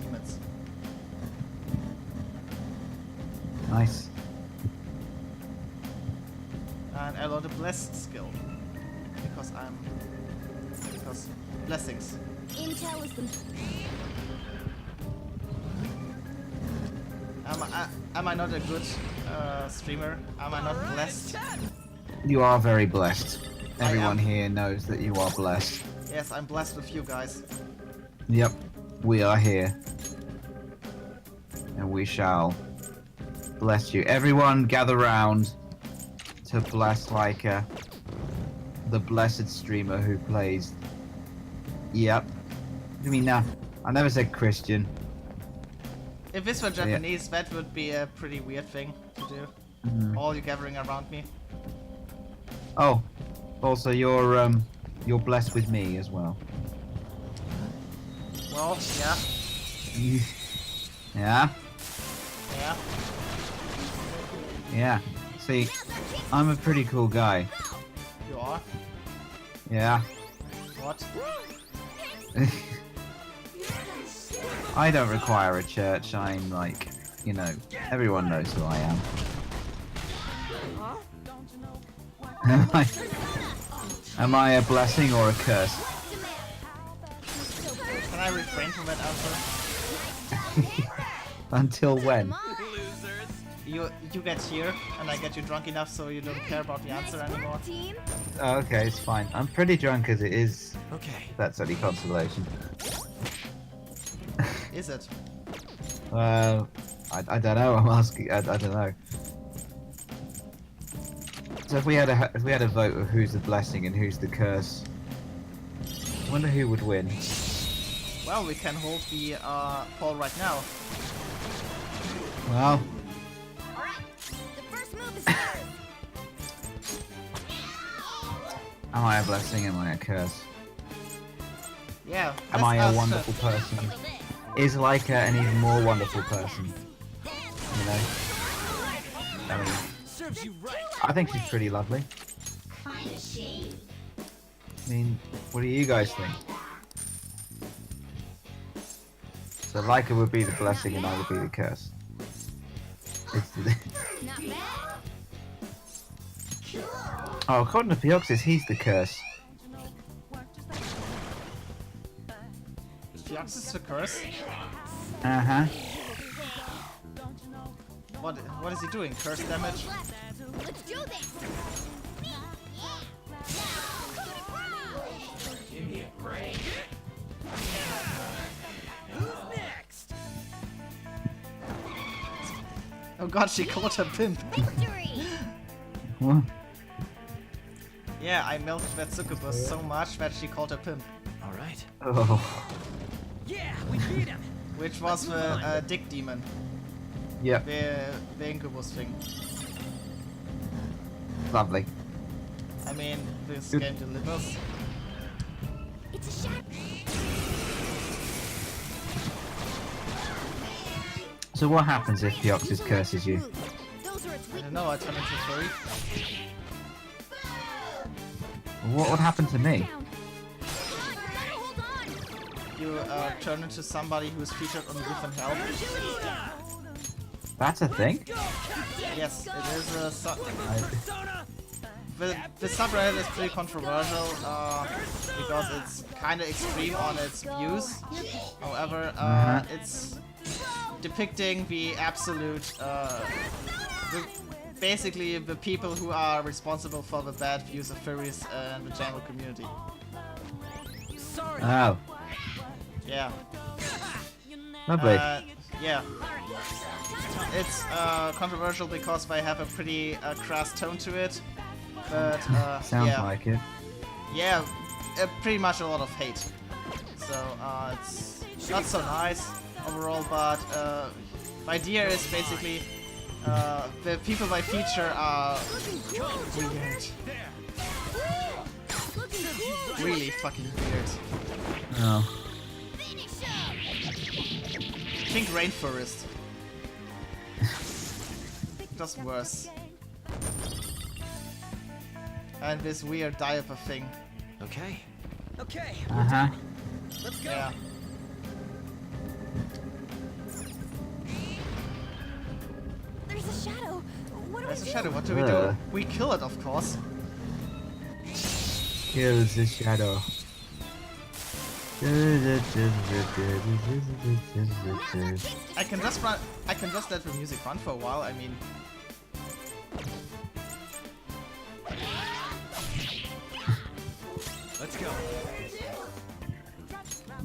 demons. Nice. And I learned a bless skill. Because blessings. Intel is the... Am I not a good streamer? Am I not blessed? You are very blessed. I Everyone am. here knows that you are blessed. Yes, I'm blessed with you guys. Yep, we are here. And we shall bless you. Everyone gather round to bless Lyca, the blessed streamer who plays... Yep. I mean, nah, I never said Christian. If this were Japanese, that would be a pretty weird thing to do. All you gathering around me. Oh, also you're blessed with me as well. Well, yeah, Yeah? yeah. Yeah. See, I'm a pretty cool guy. You are? Yeah. What? I don't require a church. I'm like, you know, everyone knows who I am. Am I a blessing or a curse? Can I refrain from that answer? Until when? You get here, and I get you drunk enough so you don't care about the answer anymore. Team. Oh, okay, it's fine. I'm pretty drunk as it is. Okay. That's any consolation. Is it? I don't know. I'm asking. I don't know. So if we had a vote of who's the blessing and who's the curse, I wonder who would win. Well, we can hold the poll right now. Well, Alright, the first move is yours. am I a blessing? Am I a curse? Yeah. Am I a that's us. wonderful person? Is Lyca an even more wonderful person? You know? I mean, Serves you right. I think she's pretty lovely. I mean, what do you guys think? So Lyca would be the blessing and I would be the curse. It's the... Not bad. Oh, according to Pioxis, he's the curse. Fiox is the curse. Uh-huh. What is he doing? Curse damage? Let's do this. Who's next? Oh god, she called her pimp. Victory. What? Yeah, I milked that succubus so much that she called her pimp. All right. Oh. Yeah, we beat him. Which was the dick demon. Yep. The incubus thing. Lovely. I mean, this Good. game delivers. It's a shot. So what happens if Pioxis curses you? Those are its I don't know, I turn into a furry. What would happen to me? Down. Hold on. You turn into somebody who's featured on Different Help. That's a thing? Yes, it is a Persona. the subreddit is pretty controversial because it's kind of extreme on its views. However, it's depicting the absolute, basically the people who are responsible for the bad views of furries and the general community. Sorry. Oh, Yeah. lovely. Yeah. It's controversial because they have a pretty crass tone to it. But Sounds yeah. like it. Yeah, pretty much a lot of hate. So it's not so nice overall, but the idea is basically the people they feature are weird. Really fucking weird. Oh. Think Rainforest. Just worse. And this weird diaper thing. Okay. Okay. Uh-huh. Let's go. Yeah. There's a shadow. What do There's we a do? shadow, what do we do? We kill it, of course. Kills the shadow. I can just let the music run for a while, I mean... Let's go.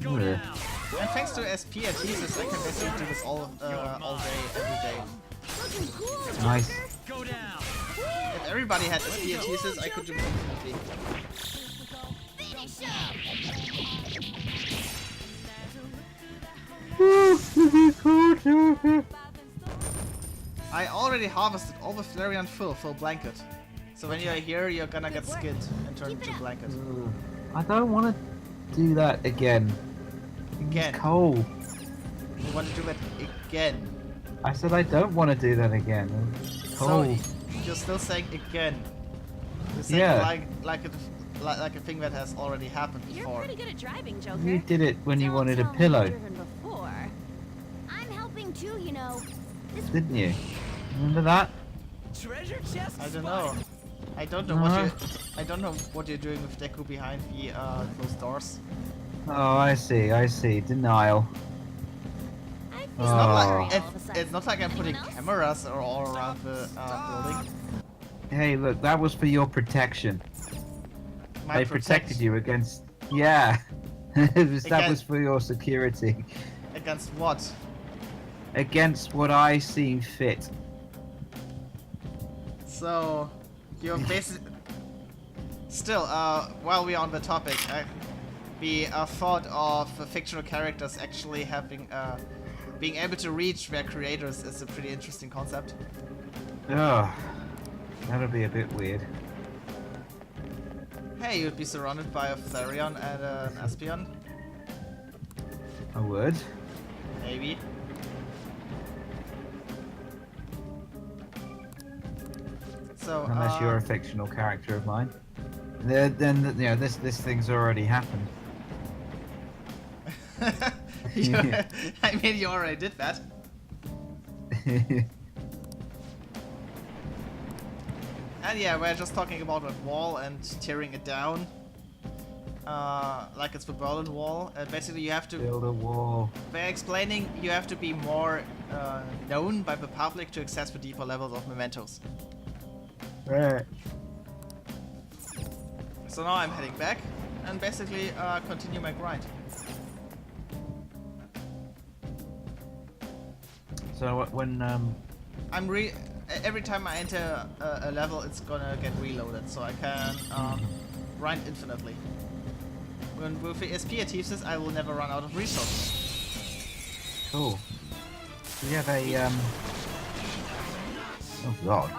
Go And thanks to SP and thesis, I can basically do this all day, every day. Nice. Go down. If everybody had SP and thesis, I could do it infinitely. I already harvested all the Flareon full blanket. So when you're here, you're gonna get skinned and turned into a blanket. I don't want to do that again. Again. It's cold. You want to do it again. I said I don't want to do that again. It's cold. So you're still saying again. You're saying Yeah. like a thing that has already happened You're before. pretty good at driving, Joker. You did it when you Don't wanted a tell me pillow, you've driven before. I'm helping too, you know. This didn't you? Remember that? Treasure chest. I don't know. I don't know I don't know what you're doing with Deku behind the closed doors. Oh, I see. Denial. I feel It's not like sorry all of a sudden. it's not like I'm putting Anyone else? cameras all around the building. Hey, look, that was for your protection. My They protected you against. Yeah. That was Against- for your security. Against what? Against what I seem fit. So, you're basically... Still, while we're on the topic, the thought of fictional characters actually having, being able to reach their creators is a pretty interesting concept. Ugh. That'll be a bit weird. Hey, you'd be surrounded by a Flareon and an Aspion. I would. Maybe. So, Unless you're a fictional character of mine. Then you know this thing's already happened. I mean, you already did that. And yeah, we're just talking about a wall and tearing it down. Like it's the Berlin Wall. Basically, you have to... Build a wall. By explaining, you have to be more known by the public to access the deeper levels of Mementos. Right. So now I'm heading back and basically continue my grind. So when every time I enter a level, it's gonna get reloaded, so I can grind infinitely. When with the SP achieves, I will never run out of resources. Cool. Do you have a Oh god.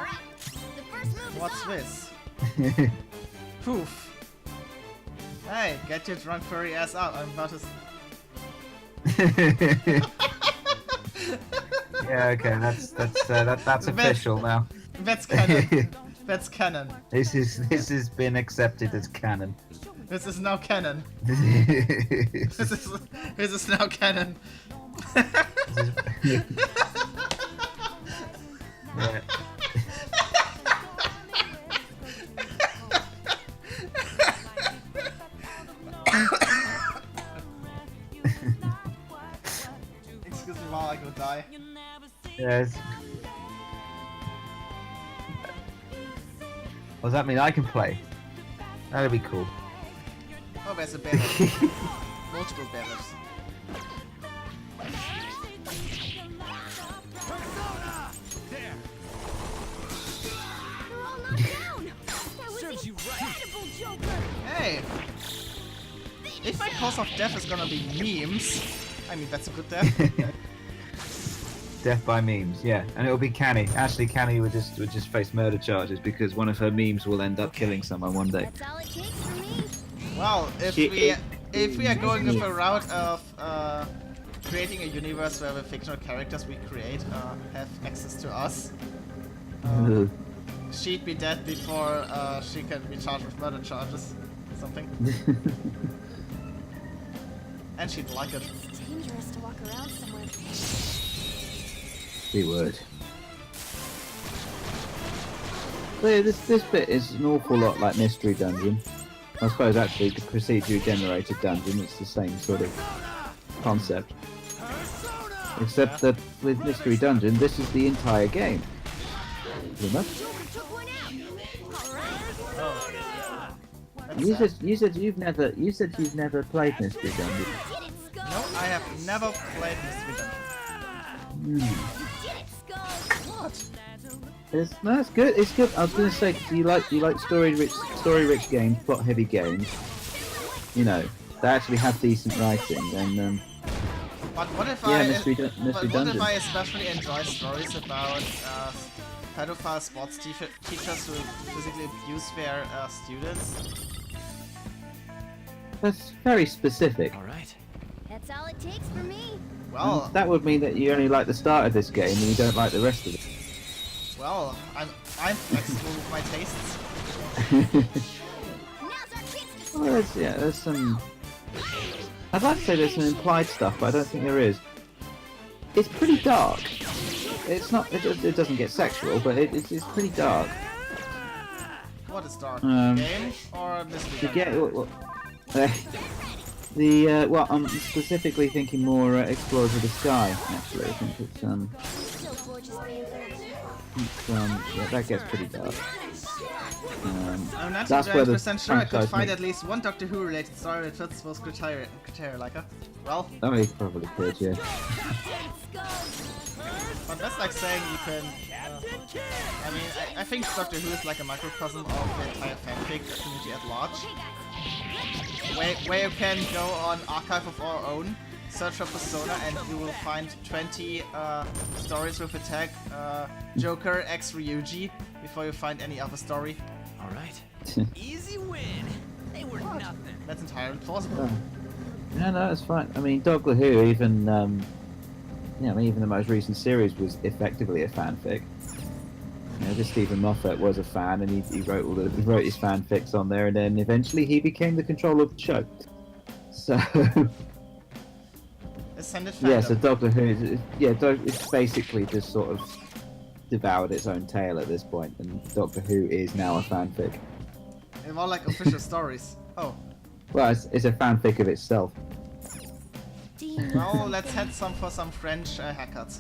The first move is What's up. this? Poof. Hey, get your drunk furry ass out. I'm about to... Yeah, okay, that's official now. That's canon. That's canon. This has been accepted as canon. This is now canon. This is now canon. Yeah. Excuse me while I go die. Yes. Does that mean I can play? That'd be cool. Oh, there's a barrel. Multiple barrels. Persona! There! They're all knocked down. That was Serves you right. incredible, Joker. Hey! If my cause of death is gonna be memes, I mean, that's a good death. Death by memes, yeah, and it'll be Canny. Actually, Canny would just face murder charges because one of her memes will end up killing someone one day. That's all it takes for me. Well, if we are going with a route of creating a universe where the fictional characters we create have access to us, she'd be dead before she can be charged with murder charges. Something. And she'd like it. It's dangerous to walk around somewhere. She would. So yeah, this bit is an awful lot like Mystery Dungeon. I suppose actually the procedurally generated dungeon, it's the same sort of concept. Except that with Mystery Dungeon, this is the entire game. Pretty much. Joker took one out. All right. That's You said you've never played Mystery Dungeon. Did it, Skull? No, I have never played Mystery Dungeon. You did it, Skull. What? No, it's good. It's good. I was going to say, 'cause you like story-rich games, plot-heavy games. You know, they actually have decent writing. And But what if yeah, I Mystery but what Dungeon. if I especially enjoy stories about pedophile sports teachers who physically abuse their students? That's very specific. All right. That's all it takes for me. Well, That would mean that you only like the start of this game and you don't like the rest of it. well, I'm flexible with my tastes. Now's our chance to Well, there's some. I'd like to say there's some implied stuff, but I don't think there is. It's pretty dark. It's not. It doesn't get sexual, but it's pretty dark. What is dark? Um, Game or Mystery To Dungeon? get well, I'm specifically thinking more Explorers of the Sky. Actually, I think it's still gorgeous panther. yeah, that gets pretty dark. I'm not That's where the 99% sure I could franchise find makes- at least one Doctor Who related story that fits those criteria, Lyca. Well, Oh, you probably could, yeah. but that's like saying you can. I mean, I think Doctor Who is like a microcosm of the entire fanfic community at large. Where you can go on Archive of Our Own, search for Persona, and you will find 20 stories with the tag Joker x Ryuji before you find any other story. All right. Easy win. They were nothing. That's entirely plausible. No, no, it's fine. I mean, Doctor Who, even yeah, I mean, even the most recent series was effectively a fanfic. You know, just Stephen Moffat was a fan, and he wrote his fanfics on there, and then eventually he became the controller of the show. So Ascended yeah, so fandom. Doctor Who, it's basically just sort of devoured its own tail at this point, and Doctor Who is now a fanfic. And more like official stories. Oh, Well, it's a fanfic of itself. now let's head for some French haircuts.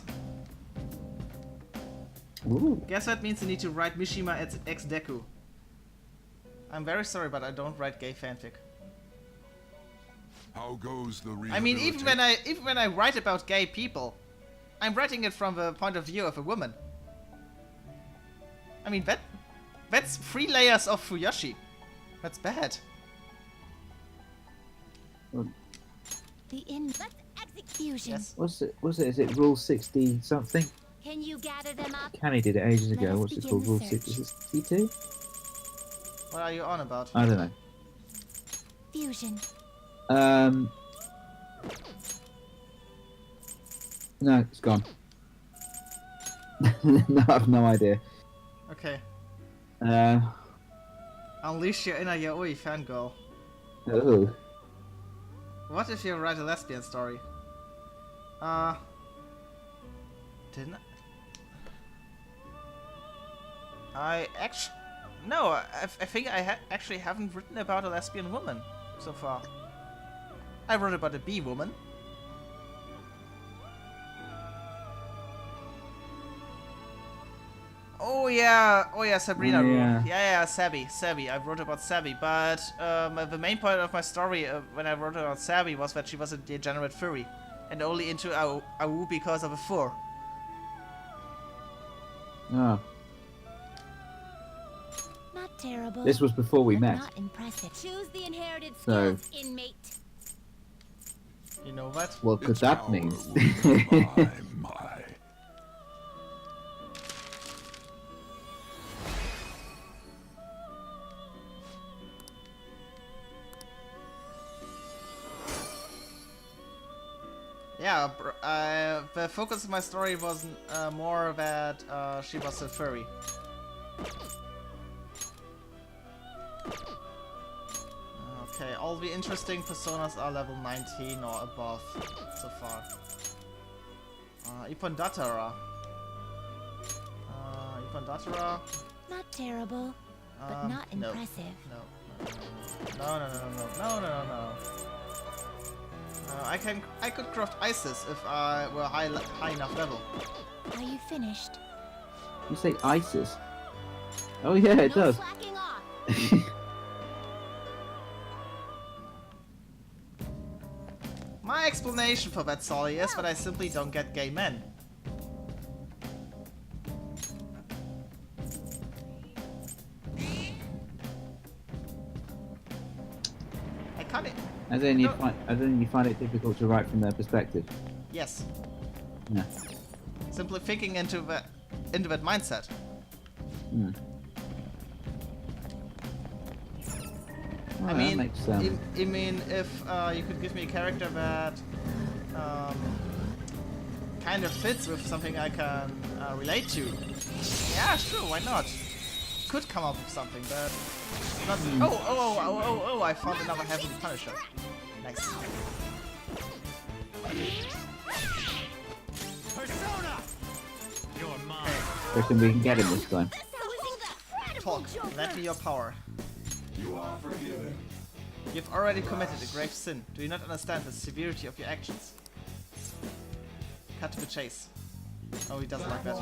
Ooh. Guess what means you need to write Mishima ex Deku. I'm very sorry, but I don't write gay fanfic. How goes the I mean, even when I write about gay people, I'm writing it from the point of view of a woman. I mean, that's 3 layers of Fuyoshi. That's bad. The let's execution. Yes. What's it? Is it Rule 60 something? Can you gather them up? Canny did it ages Let ago. us What's it begin called? the Rule search. 60? Is it 62? What are you on about? I don't know. Fusion. No, it's gone. No, I have no idea. Okay. Uh, Unleash your inner yaoi fangirl. oh. What if you write a lesbian story? Didn't I actually... No, I think I actually haven't written about a lesbian woman so far. I wrote about a bee woman. Oh yeah, Sabrina Oh, Rule. yeah. Yeah, Sabi. I wrote about Sabi, but the main point of my story when I wrote about Sabi was that she was a degenerate furry, and only into AU because of a fur. Oh. Not terrible. This was before we but met. Not impressive. Choose the inherited So- skills, inmate. You know what? What could that mean? My. Yeah, the focus of my story was more that she was a furry. Okay, all the interesting personas are level 19 or above so far. Ipondatara. Ipondatara. Not terrible, but not no. impressive. No. I could craft ISIS if I were high enough level. Are you finished? You say ISIS? Oh yeah, it no does. slacking off. My explanation for that, Solly, is that I simply don't get gay men. I can't. As in you find it difficult to write from their perspective. Yes. Yeah. Simply thinking into that mindset. Hmm. Well, I mean, that makes sense. I mean, if you could give me a character that kind of fits with something I can relate to, yeah, sure, why not? Could come up with something, but not. Oh! I found another Heavenly Punisher. Nice. Persona! You're mine. Reckon we can get him this time. Talk. Lend me your power. You are forgiven. You've already committed a grave sin. Do you not understand the severity of your actions? Cut to the chase. Oh, he doesn't like that.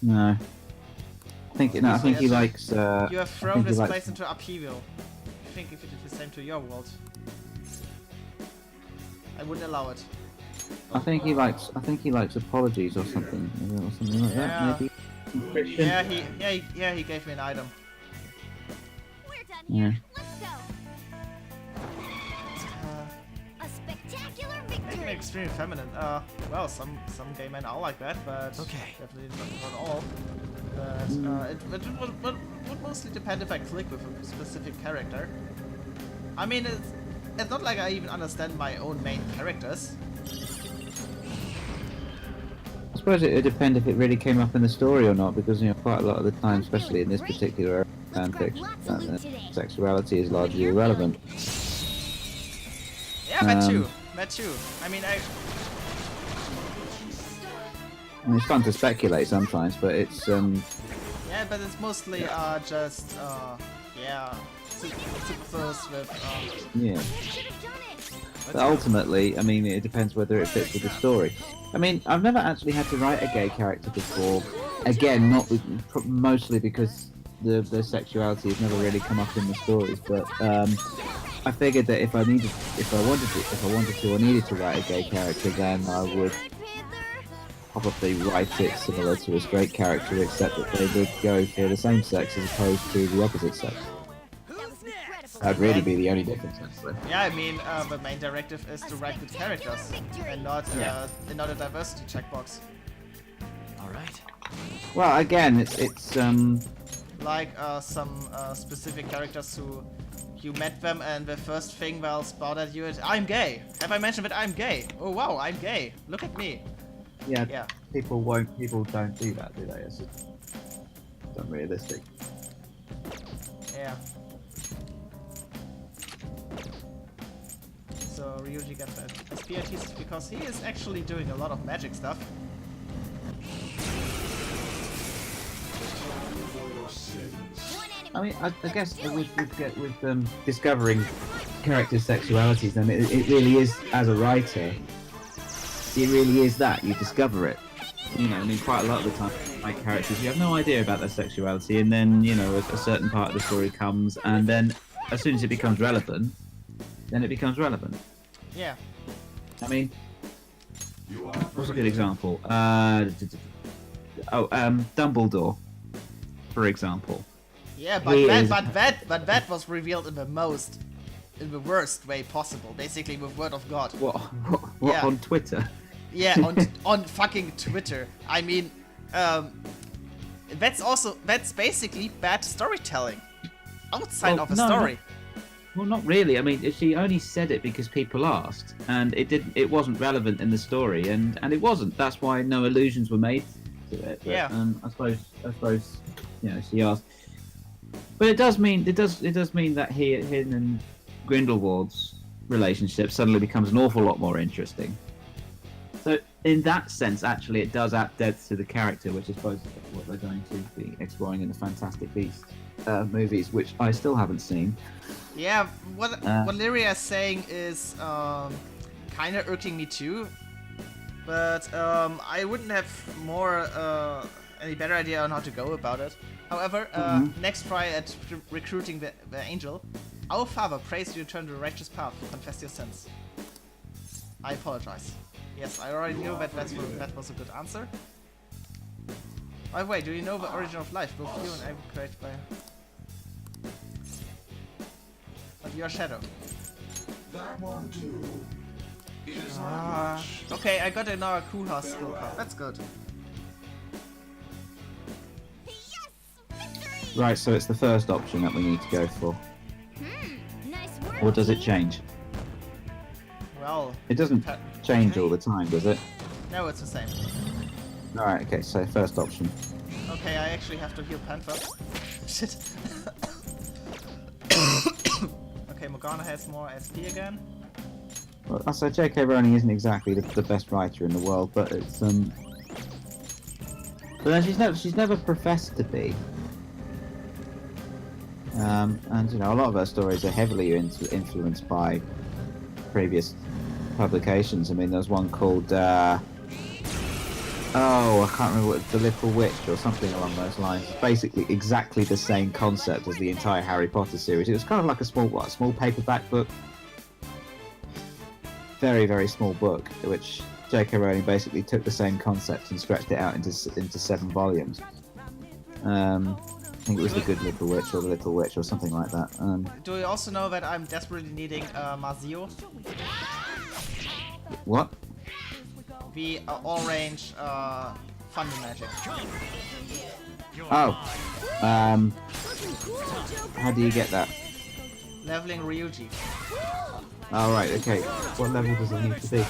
No. I think he likes. You have I thrown think he this likes- place into upheaval. I think if you did the same to your world, I wouldn't allow it. I think he likes apologies or something like Yeah. that. Maybe. Christian? Yeah, he gave me an item. We're done Yeah. here. Let's go. A spectacular Making me victory. extremely feminine. Well, some gay men are like that, but Okay. definitely not all. But it would mostly depend if I click with a specific character. I mean, it's not like I even understand my own main characters. I suppose it would depend if it really came up in the story or not, because quite a lot of the time, especially in this particular fanfic, sexuality is largely irrelevant. Yeah, that too. That too. I mean, It's fun to speculate sometimes, but it's yeah, but it's mostly just yeah, superfluous with yeah. But ultimately, I mean, it depends whether it fits with the story. I mean, I've never actually had to write a gay character before. Again, not mostly because the sexuality has never really come up in the stories. But I figured that if I wanted to, or needed to write a gay character, then I would probably write it similar to a straight character, except that they would go for the same sex as opposed to the opposite sex. That'd really be the only difference, actually. yeah. I mean, the main directive is to write good characters and not a diversity checkbox. All right. Well, again, it's Like some specific characters who you met them and the first thing they'll spout at you is, I'm gay. Have I mentioned that I'm gay? Oh wow, I'm gay. Look at me. yeah. People don't do that, do they? It's just unrealistic. Yeah. So Ryuji gets that SPITs because he is actually doing a lot of magic stuff. I mean, I guess with discovering characters' sexualities, then it really is, as a writer, it really is that you discover it. I mean, quite a lot of the time, my characters, you have no idea about their sexuality, and then a certain part of the story comes, and then as soon as it becomes relevant, then it becomes relevant. Yeah. I mean, what's a good example? Dumbledore, for example. Yeah, but that was revealed in the worst way possible. Basically, with word of God. What Yeah. on Twitter? Yeah, on fucking Twitter. I mean, that's basically bad storytelling outside of a story. Well, not really. I mean, she only said it because people asked, and it wasn't relevant in the story, and it wasn't. That's why no allusions were made to it. But, Yeah. I suppose she asked. But it does mean that him and Grindelwald's relationship suddenly becomes an awful lot more interesting. So in that sense, actually, it does add depth to the character, which I suppose is what they're going to be exploring in the Fantastic Beasts movies, which I still haven't seen. Yeah, what Lyria is saying is kind of irking me too, but I wouldn't have any better idea on how to go about it. However, next try at recruiting the angel, our father prays you turn to the righteous path, confess your sins. I apologize. Yes, I already knew that was a good answer. By the way, do you know the origin of life? Both you and I were created by... But you're a shadow. That won't do. It is not much. Okay, I got another cool house skill card. That's good. Right, so it's the first option that we need to go for. Nice work. Or does it change? Well, It doesn't change all the time, does it? no, it's the same. Alright, okay, so first option. Okay, I actually have to heal Panther. Shit. Okay, Morgana has more SP again. Well, I say J.K. Rowling isn't exactly the best writer in the world, but it's but then she's never professed to be. And a lot of her stories are heavily influenced by previous publications. I mean, there's one called I can't remember what, The Little Witch or something along those lines. It's basically exactly the same concept as the entire Harry Potter series. It was kind of like a small paperback book. Very, very small book, which J.K. Rowling basically took the same concept and stretched it out into 7 volumes. I think it was The Good Little Witch or The Little Witch or something like that. Do you also know that I'm desperately needing Mazio? What? The all-range Thunder Magic. Oh. How do you get that? Leveling Ryuji. Alright, okay. What level does it need to be? I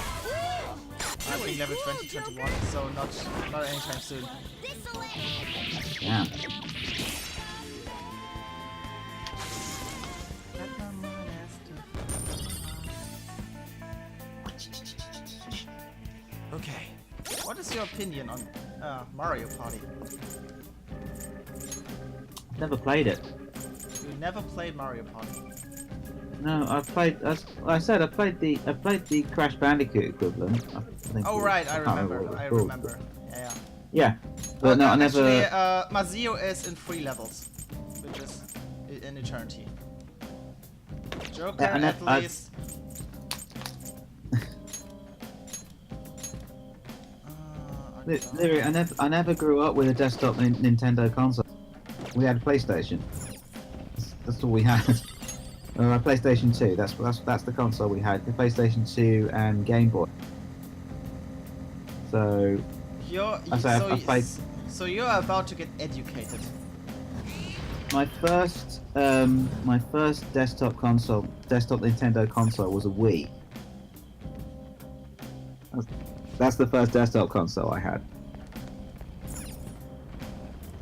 think level 2021, so not anytime soon. Yeah. Okay. What is your opinion on Mario Party? Never played it. You never played Mario Party. No, I've played. As I said, I played the Crash Bandicoot equivalent. I think Oh it was. right, I can't remember remember. what I it was called. remember. Yeah. Yeah, but no, I never. Actually, Mazio is in 3 levels, which is in eternity. Joker Yeah, at least. Literally, I never grew up with a desktop Nintendo console. We had a PlayStation. That's all we had. A PlayStation 2. That's the console we had. The PlayStation 2 and Game Boy. So I played So you're about to get educated. my first desktop Nintendo console was a Wii. That's the first desktop console I had.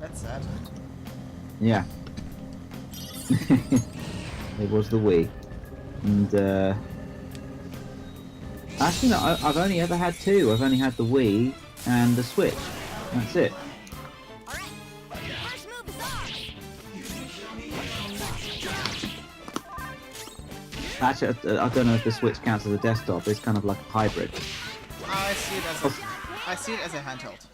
That's sad. Yeah. It was the Wii. And actually no, I've only ever had 2. I've only had the Wii and the Switch. That's it. Actually, I don't know if the Switch counts as a desktop. It's kind of like a hybrid. I see it as a handheld,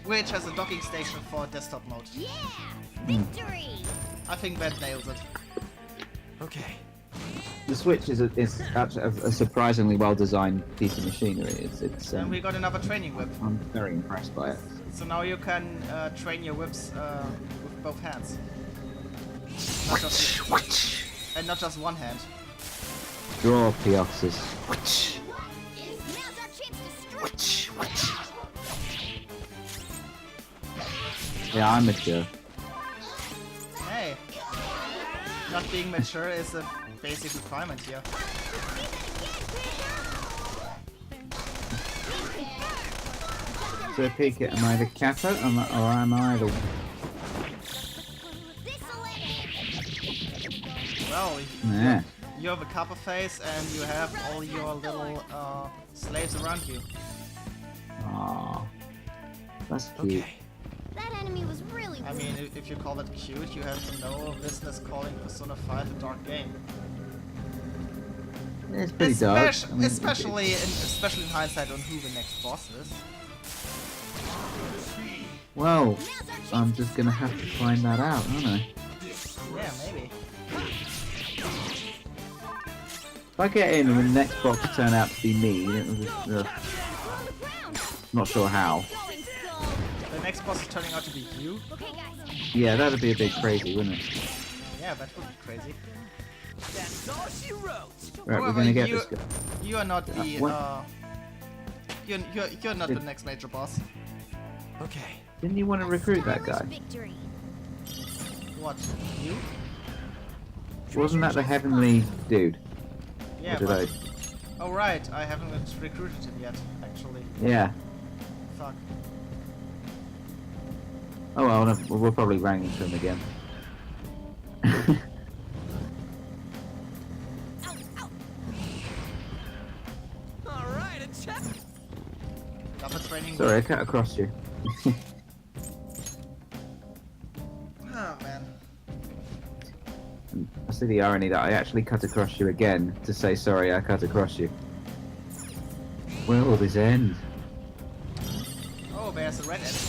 which has a docking station for desktop mode. Yeah! Victory! I think that nails it. Okay. The Switch is actually a surprisingly well-designed piece of machinery. And we got another training whip. I'm very impressed by it. So now you can train your whips with both hands. Not just one hand. Draw, Pioxes. Now's our chance to strike! Yeah, I'm mature. Hey, not being mature is a basic requirement here. So, Pika, am I the Kato or am I the... Well, Yeah. you have a copper face and you have all your little slaves around you. Aww. That's cute. Okay. That enemy was really I mean, if you call it cute, you have no business calling Persona 5 a dark game. It's pretty dark. I mean, especially in hindsight on who the next boss is. Well, I'm just gonna have to find that out, aren't I? Yeah, maybe. If I get in and the next box turn out to be me, not sure how. The next boss is turning out to be you? Okay, guys. Yeah, that'd be a bit crazy, wouldn't it? Yeah, that would be crazy. That's all she wrote. Right, we're However, gonna get this guy. You are not the what? you're not the next major boss. Okay. Didn't you want to recruit that guy? Victory. What? You? Wasn't that the heavenly dude? Yeah, Or did but oh right, I haven't recruited him yet, actually. Yeah. Fuck. Oh well, no, we'll probably rang into him again. All right, attack. Double training. Sorry, I cut across you. Oh man. I see the irony that I actually cut across you again to say sorry I cut across you. Where will this end? Oh, there's a red enemy.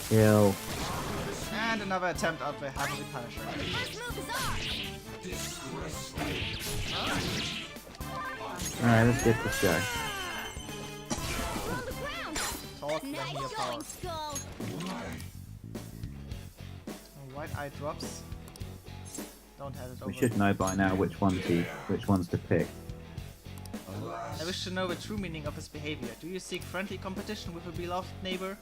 Kill. And another attempt at the Heavenly Punisher. First move is ours. Alright, let's get this guy. On the ground. Talk when Nice your power. going, Skull. White eye drops. Don't have it over. We should know by now which ones to pick. I wish to know the true meaning of his behavior. Do you seek friendly competition with a beloved neighbor?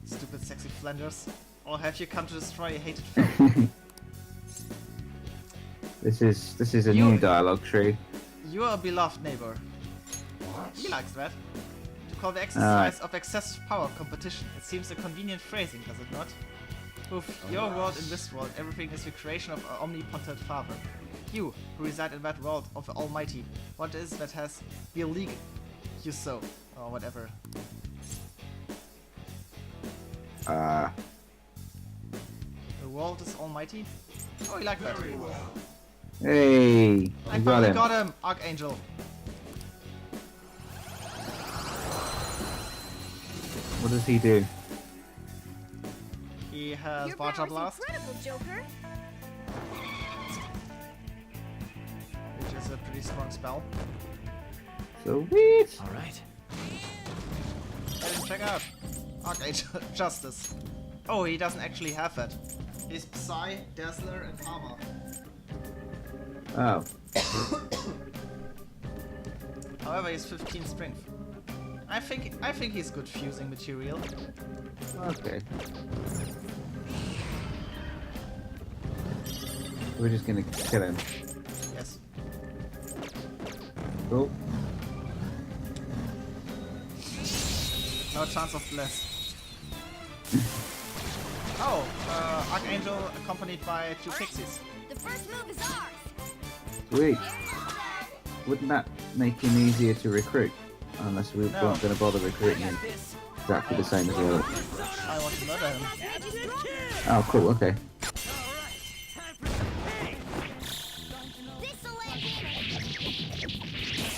Stupid sexy Flanders. Or have you come to destroy a hated foe? This is a You- new dialogue tree. You are a beloved neighbor. What? He likes that. To call the exercise of excessive power competition. It seems a convenient phrasing, does it not? Both your world and this world, everything is the creation of our omnipotent Father. You, who reside in that world of the Almighty, what is that has beleaguered you so? Or whatever. Ah, The world is almighty? Oh, you like that. Very well. hey, I you got finally him. got him, Archangel. What does he do? He has Your Barja power's Blast, incredible, Joker. which is a pretty strong spell. Sweet. All right. Let him check out. Archangel Justice. Oh, he doesn't actually have that. He's Psy, Dazzler, and Armor. Oh, However, he's 15 strength. I think he's good fusing material. okay. We're just gonna kill him. Yes. Cool. No chance of bless. Oh, Archangel accompanied by 2 pixies. The first move is ours. Sweet. Wouldn't that make him easier to recruit? Unless we No. weren't going to bother recruiting him This. exactly the same as the other. I want to murder him. Oh, cool. Okay. Time for some pain. This'll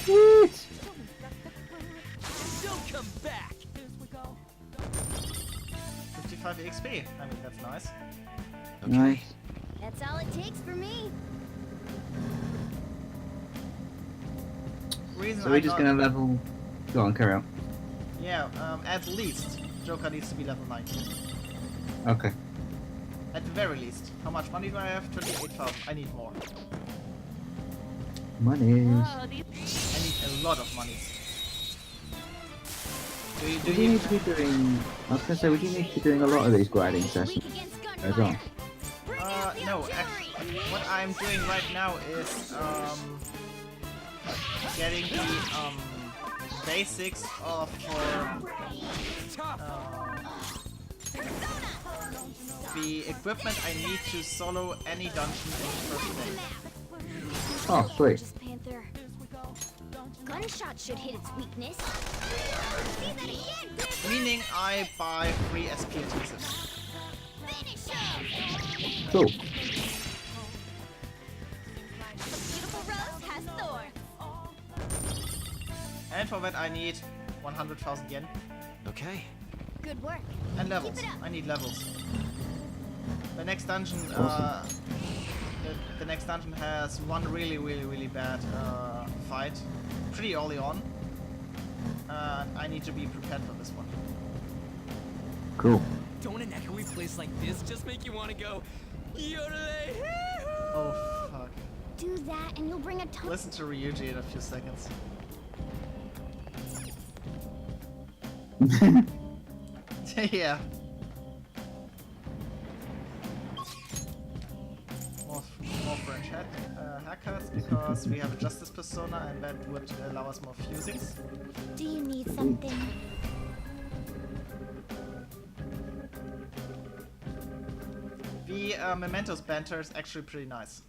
Sweet. Don't come back. 55 XP. I mean, that's nice. Nice. That's all it takes for me. Reason So we're I'm just not- gonna level. Go on, carry on. Yeah, at least Joker needs to be level 19. Okay. At the very least. How much money do I have? 28,000. I need more. Monies. I need a lot of money. Do Would you you need to be doing? I was gonna say, would you need to be doing a lot of these grinding sessions Weak against as well? gunfire. Bring out the no, artillery. actually, what I'm doing right now is, getting the, basics of, the equipment I need to solo any dungeon in the first day. Oh, sweet. Just Panther. Gunshot should hit its weakness. See that again, Panther. Meaning I buy 3 SP adhesives. Finish him. Cool. A beautiful rose has thorns. And for that I need 100,000 yen. Okay. Good work. And levels. Keep it up. I need levels. The next dungeon, Awesome. the next dungeon has one really bad fight, pretty early on. I need to be prepared for this one. Cool. Don't an echoey place like this just make you want to go yodelay? Oh fuck! Do that and you'll bring a ton. Listen to Ryuji in a few seconds. Yeah. More French haircuts because we have a justice persona and that would allow us more fusings. Do you need something? The Mementos banter is actually pretty nice.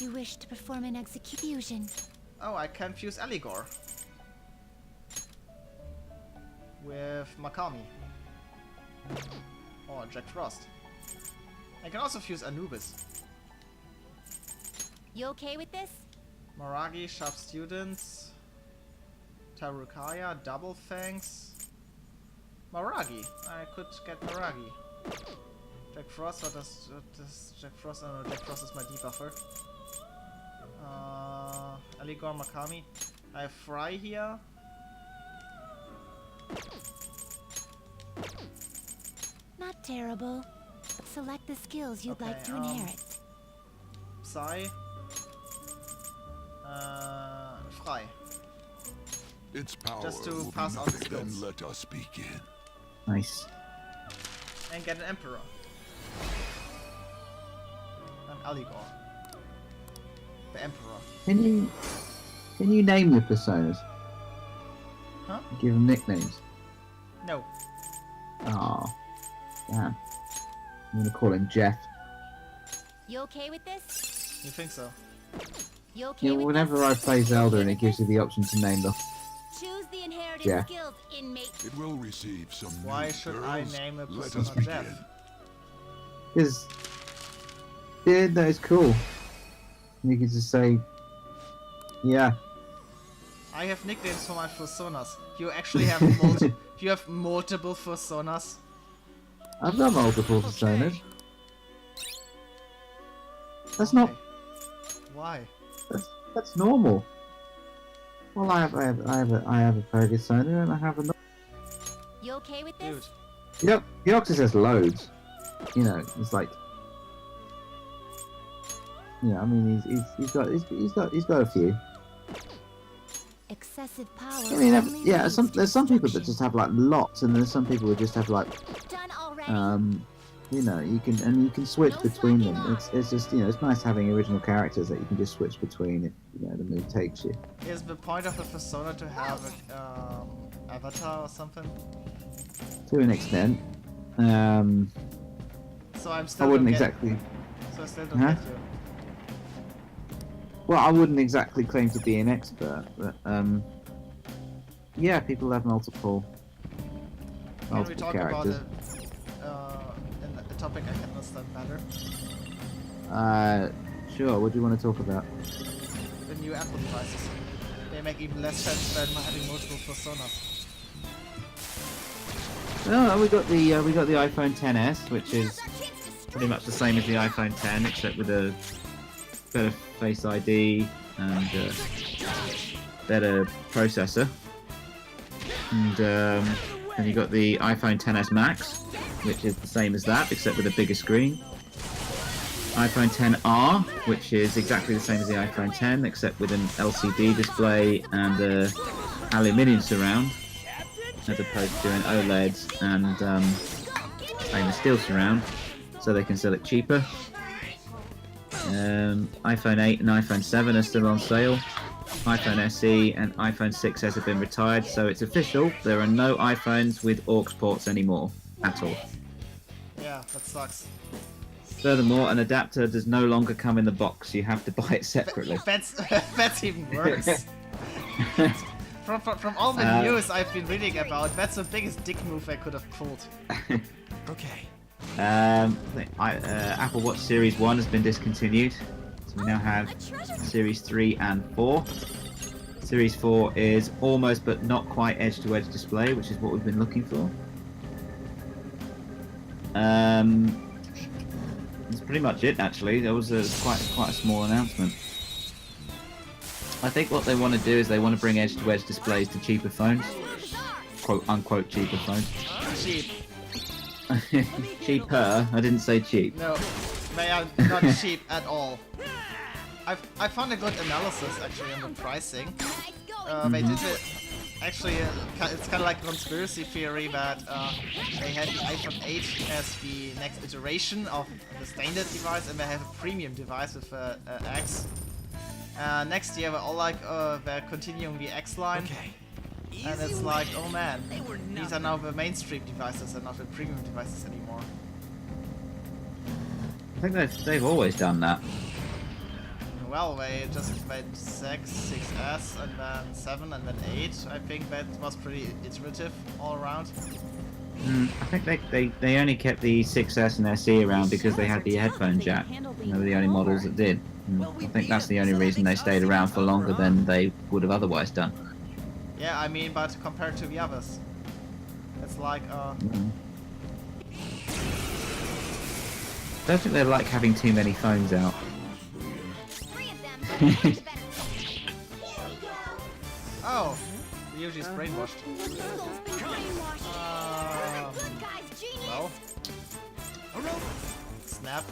You wish to perform an execution. Oh, I can fuse Aligor with Makami or Jack Frost. I can also fuse Anubis. You okay with this? Maragi, Sharp Students, Tarukaya, Double Fangs, Maragi. I could get Maragi. Jack Frost, what does Jack Frost? Oh no, Jack Frost is my debuffer. Aligor, Makami. I have Fry here. Not terrible. Select the skills you'd like to Okay, inherit. Psy. Fry. Its power Just to will pass be out the nothing, then skills. let us begin. Nice. And get an Emperor. I'm Aligor. The Emperor. Can you name your personas? Huh? Give them nicknames. No. Oh, damn. I'm gonna call him Jeff. You okay with this? You think so? You okay Yeah, with whenever I this? play Zelda and it gives you the option to name them. Choose the inherited Yeah. skills, inmate. It will receive some Why new should I girls. name a Let us persona begin. Jeff? Because, yeah, that is cool. You can just say, yeah. I have nicknames for my personas. You actually have you have multiple personas. I've got multiple personas. That's not. Why? That's normal. Well, I have a persona and I have a. You okay with Dude. this? Yep, Deoxys has loads. You know, it's like. Yeah, I mean, he's got a few. Excessive power. I mean, only yeah, leads there's to some people that destruction. just have like lots, and there's some people who just have like, Done already. you know, you can switch No between slacking them. off. It's just, you know, it's nice having original characters that you can just switch between if, you know, the mood takes you. Is the point of a persona to have an avatar or something? To an extent. So I'm I still wouldn't don't get- exactly. So I still don't Huh? get you. Well, I wouldn't exactly claim to be an expert, but yeah, people have multiple Can we talk characters. about a topic I can understand better? Sure. What do you want to talk about? The new Apple devices. They make even less sense than having multiple personas. Oh, we got the iPhone XS, which is pretty much the same as the iPhone X, except with a better Face ID and better processor. And then you got the iPhone XS Max, which is the same as that, except with a bigger screen. iPhone XR, which is exactly the same as the iPhone X, except with an LCD display and a aluminium surround, as opposed to an OLED and stainless steel surround, so they can sell it cheaper. iPhone 8 and iPhone 7 are still on sale. iPhone SE and iPhone 6s have been retired, so it's official. There are no iPhones with aux ports anymore, at all. Yeah, that sucks. Furthermore, an adapter does no longer come in the box. You have to buy it separately. That's that's even worse. From all the news I've been reading about, that's the biggest dick move I could have pulled. Okay. Apple Watch Series 1 has been discontinued. So we now have Series 3 and 4. Series 4 is almost but not quite edge-to-edge display, which is what we've been looking for. That's pretty much it, actually. There was quite a small announcement. I think what they want to do is they want to bring edge-to-edge displays to cheaper phones. Quote-unquote cheaper phones. Cheap. Cheaper? I didn't say cheap. No, they are not cheap at all. I found a good analysis actually on the pricing. They did it. Actually, it's kind of like a conspiracy theory that they had the iPhone 8 as the next iteration of the standard device, and they have a premium device with X. Next year, we're all like, they're continuing the X line. Okay. And it's like, oh man, They were these are now the mainstream devices and not the premium devices anymore. I think they've always done that. Well, they just went 6, 6S, and then 7, and then 8. I think that was pretty iterative all around. I think they only kept the 6S and SE around because they had the headphone jack. They were the only models that did. I think that's the only reason they stayed around for longer than they would have otherwise done. Yeah, I mean, but compared to the others, it's like, Don't think they like having too many phones out. oh, Ryuji's brainwashed. Well, snap.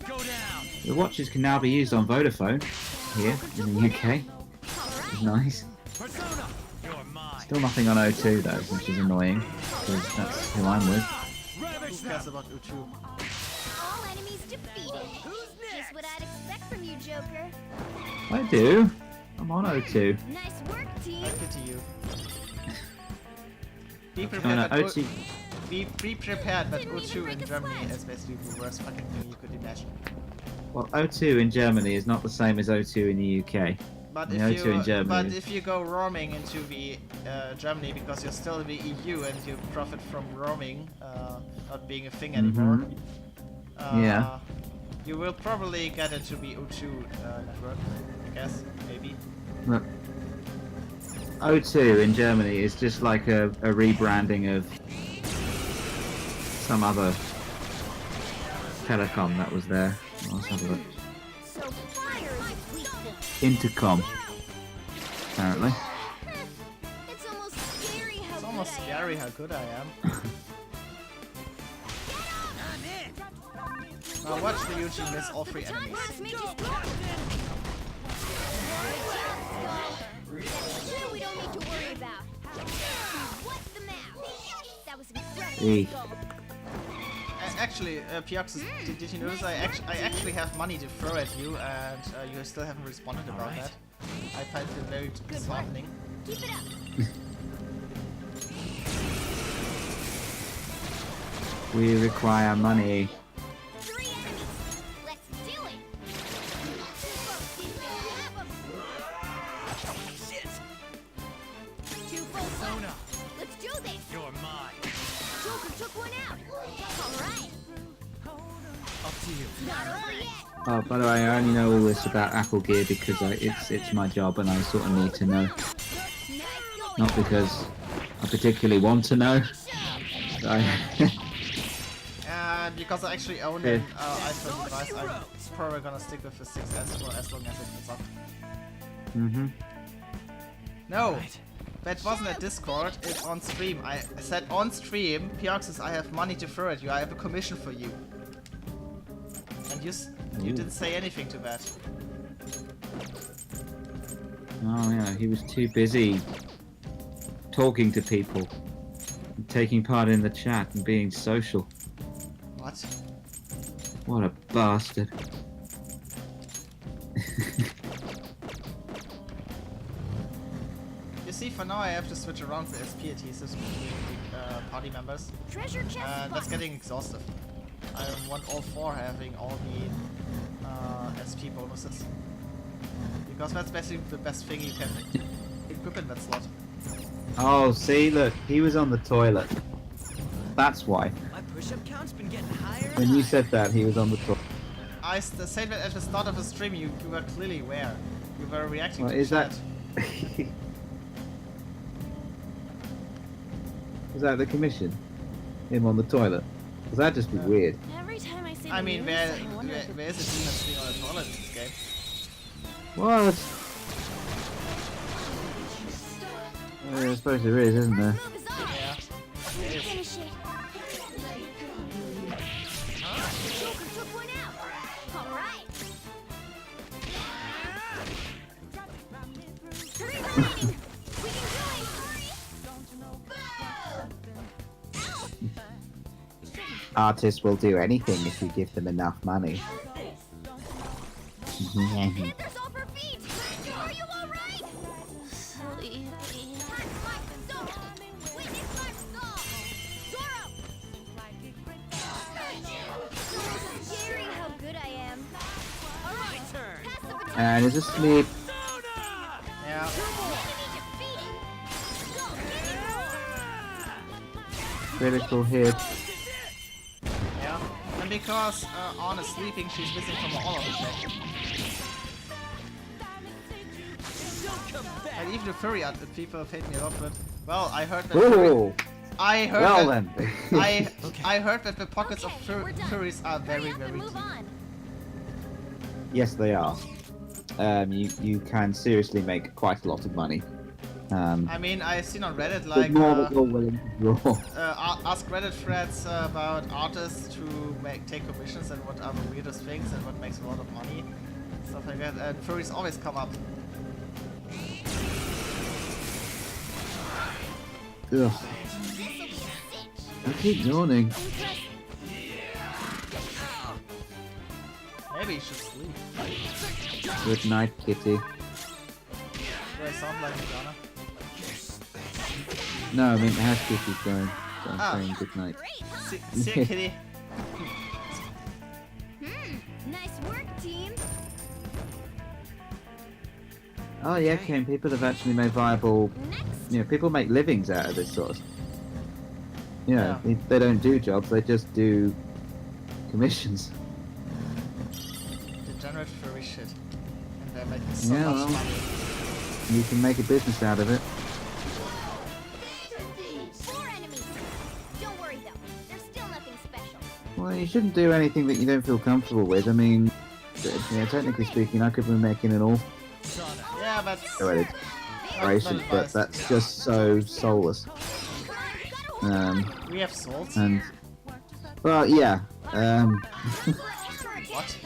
Go down. The watches can now be used on Vodafone here in the UK. Which is nice. Persona, you're mine. Still nothing on O2 though, which is annoying because that's who I'm with. Ravage Who them. cares about Uchu? Enemies defeated. Just what I'd expect from you, Joker. I do. I'm on O2. Nice work, team. I pity you. Be No, prepared, no, that O2. be prepared that Didn't even O2 in break a Germany sweat. is basically the worst fucking thing you could imagine. Well, O2 in Germany is not the same as O2 in the UK. But The if O2 you in Germany but is- if you go roaming into the Germany because you're still in the EU and you profit from roaming not being a thing anymore, Yeah. you will probably get into the O2 network. I guess maybe. Look, O2 in Germany is just like a rebranding of some other telecom that was there. Let's have a look. So fire is its weak point. Intercom, apparently. It's almost scary how It's almost good scary how good I am. Now watch the YouTube miss all three enemies. Works made you stronger. That we don't need to worry about. What's the map? That was incredible. Eek. Actually, Pioxus, did you notice I actually have money to throw at you and you still haven't responded about that? I find it very disheartening. Keep it up. We require money. 3 enemies. Let's do it. Shit! 2 full slots. Let's do this. You're mine. Joker took one out. All right. Up to you. Not over yet. Oh, by the way, I only know all this about Apple Gear because it's my job and I sort of need to know. Nice going. Not because I particularly want to know. Because I actually own an iPhone device, I'm probably gonna stick with the 6S for as long as it comes up. No! That wasn't a Discord, it's on stream. I said on stream, Pioxus, I have money to throw at you, I have a commission for you. And you didn't say anything to that. Oh yeah, he was too busy talking to people, and taking part in the chat and being social. What? What a bastard. You see, for now I have to switch around the SP adhesives between party members. Treasure chest. And that's getting exhaustive. I want all 4 having all the SP bonuses. Because that's basically the best thing you can equip in that slot. Oh, see, look, he was on the toilet. That's why. My push-up count's been getting higher. When you said that, he was on the toilet. I said that at the start of the stream, you were clearly aware. You were reacting Well, to is chat. that... Was that the commission? Him on the toilet? Because that'd just be weird. Every time I say I the mean, news, where I wonder if is a demon sitting on a toilet in this game? What? I suppose there is, isn't there? move is on. Yeah. It is. Finish it. Joker took one out. All right. 3 remaining. We can do it. Artists will do anything if you give them enough money. Panthers off her feet. Are you all right? Sleepy. Witness my stall. Zorro. So scary how good I am. All right, turn. Pass the baton. And is asleep. Yeah. Enemy defeated. Go, get it. Critical hit. Yeah. And because Anna is sleeping, she's missing from all of the check. Don't come back. And even the furry art people paid me a lot, but well, I heard that. Oh, I heard well that. then. I heard that the pockets of Okay, we're done. furries are very, Hurry up very and move deep. on. Yes, they are. You can seriously make quite a lot of money. I mean, I've seen on Reddit The like more that you're willing to draw. ask Reddit threads about artists to take commissions and what are the weirdest things and what makes a lot of money, stuff like that. And furries always come up. Ugh. I keep yawning. Impressive. Maybe you should sleep. Good night, kitty. Do I sound like Madonna? No, I mean, the house kitty's going. So I'm Ah. saying good night. Great, huh? See ya, kitty. Nice work, team. Oh yeah, Ken, people have actually made viable, Next. people make livings out of this sort of. Yeah. They don't do jobs, they just do commissions. Degenerate furry shit. And they're making so Yeah, much well. money. You can make a business out of it. 4 enemies. Don't worry though. There's still nothing special. Well, you shouldn't do anything that you don't feel comfortable with. I mean, technically speaking, I could be making an awful Yeah, but operation, but that's just so soulless. we have souls. And well, yeah. What?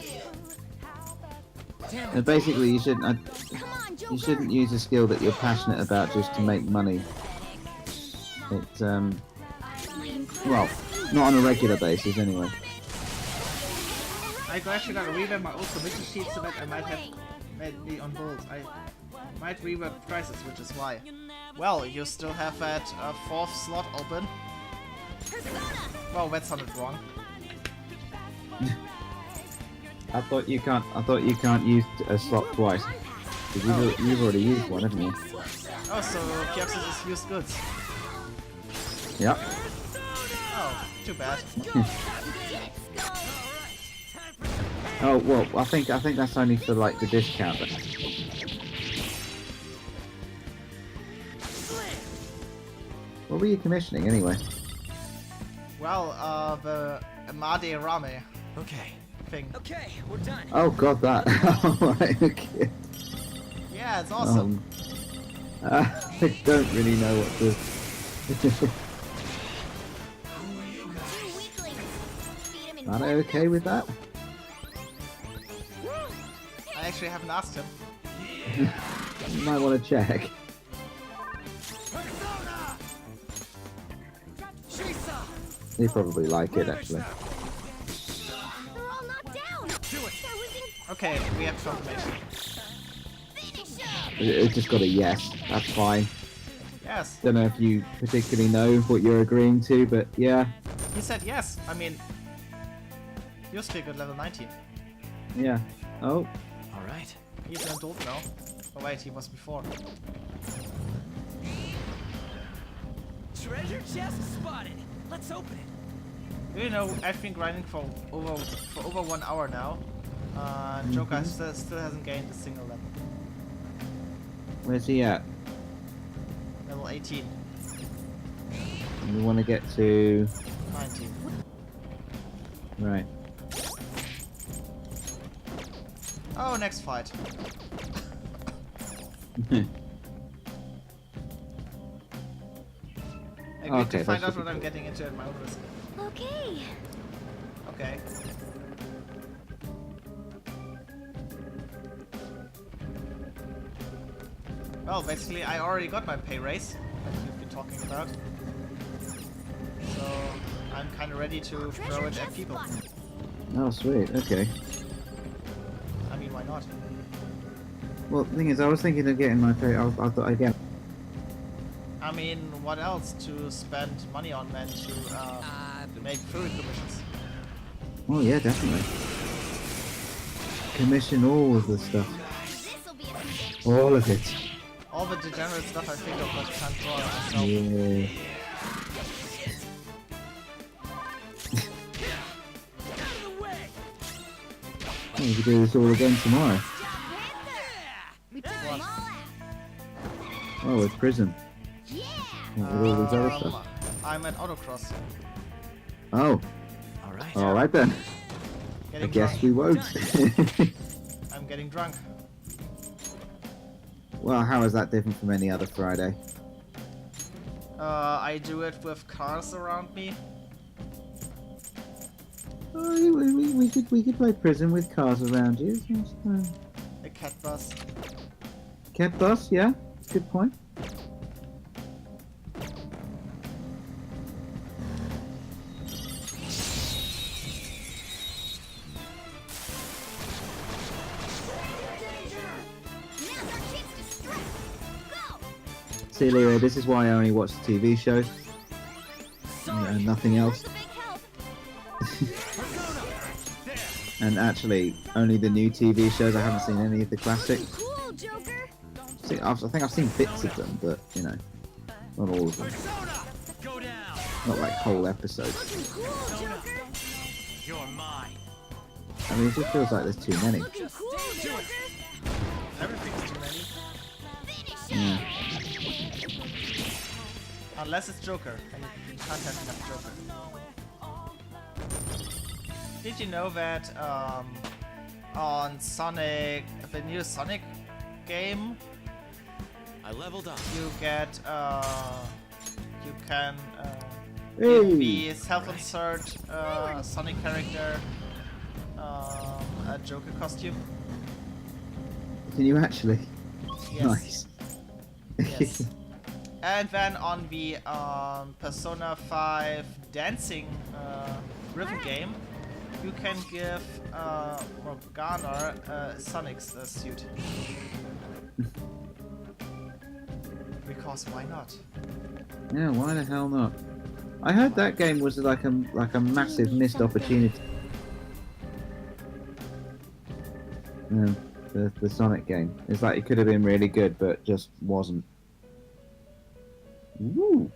And basically, you shouldn't. Come on, You shouldn't use a skill that you're passionate about just to make money. It's well, not on a regular basis anyway. I actually gotta revamp my old commission sheet so that I might have made me on bold. I might revamp prices, which is why. Well, you still have that 4th slot open. Well, that sounded wrong. I thought you can't use a slot twice. 'Cause you've already used one, haven't you? Oh, so Kioxis is used goods. Yep. Oh, too bad. Oh well, I think that's only for like the discount. What were you commissioning anyway? Well, the Amade Rame Okay. thing. Okay, we're done. Oh god, that. Alright, okay. Yeah, it's awesome. I don't really know what to. Are they okay with that? I actually haven't asked him. You might want to check. They probably like it actually. They're all knocked down. Okay, we have confirmation. It just got a yes. That's fine. Yes. Don't know if you particularly know what you're agreeing to, but yeah, He said yes. I mean, you're still at level 19. yeah. Oh, All right. He's an adult now. Oh wait, he was before. Treasure chest spotted. Let's open it. You know, I've been grinding for over 1 hour now. Joker still hasn't gained a single level. where's he at? Level 18, We want to get to 19. right. Oh, next fight. I need Okay, to find that out should what be I'm good. getting into at my own risk. Okay. Okay. Well, basically, I already got my pay raise that you've been talking about. So, I'm kind of ready to throw it at people. Oh, sweet. Okay. I mean, why not? Well, the thing is, I was thinking of getting my pay. I thought again. I mean, what else to spend money on than to make furry commissions? Oh yeah, definitely. Commission all of the stuff. This'll be a stick. All of it. All the degenerate stuff I think of, but can't draw it myself. Yeah. Oh, we could do this all again tomorrow. We took them all out. Oh, with prison. Yeah. With all these other stuff. I'm at autocross. Oh, All right. all right then. I Getting guess drunk. we won't. I'm getting drunk. Well, how is that different from any other Friday? I do it with cars around me. Oh, we could play prison with cars around you. It's, A cat bus. cat bus, yeah. Good point. see, Leo, this is why I only watch the TV shows and nothing else. That's a big help. And actually, only the new TV shows. I haven't seen any of the classics. Cool, Joker. See, I think I've seen bits of them, but you know, not all of them. Go down. Not like whole episodes. Cool, Joker. You're mine. I mean, it just feels like there's too many. Cool, Joker. Everything's too many. Yeah. Unless it's Joker. And you can't have enough Joker. Did you know that on Sonic, the new Sonic game, I leveled up. you get you can Hey. give the self-insert Sonic character a Joker costume. Can you actually? Yes. Nice. Yes. And then on the Persona 5 dancing rhythm game, you can give Morgana Sonic's suit. Because why not? Yeah, why the hell not? I heard that game was like a massive missed opportunity. The Sonic game. It's like it could have been really good, but just wasn't. Woo!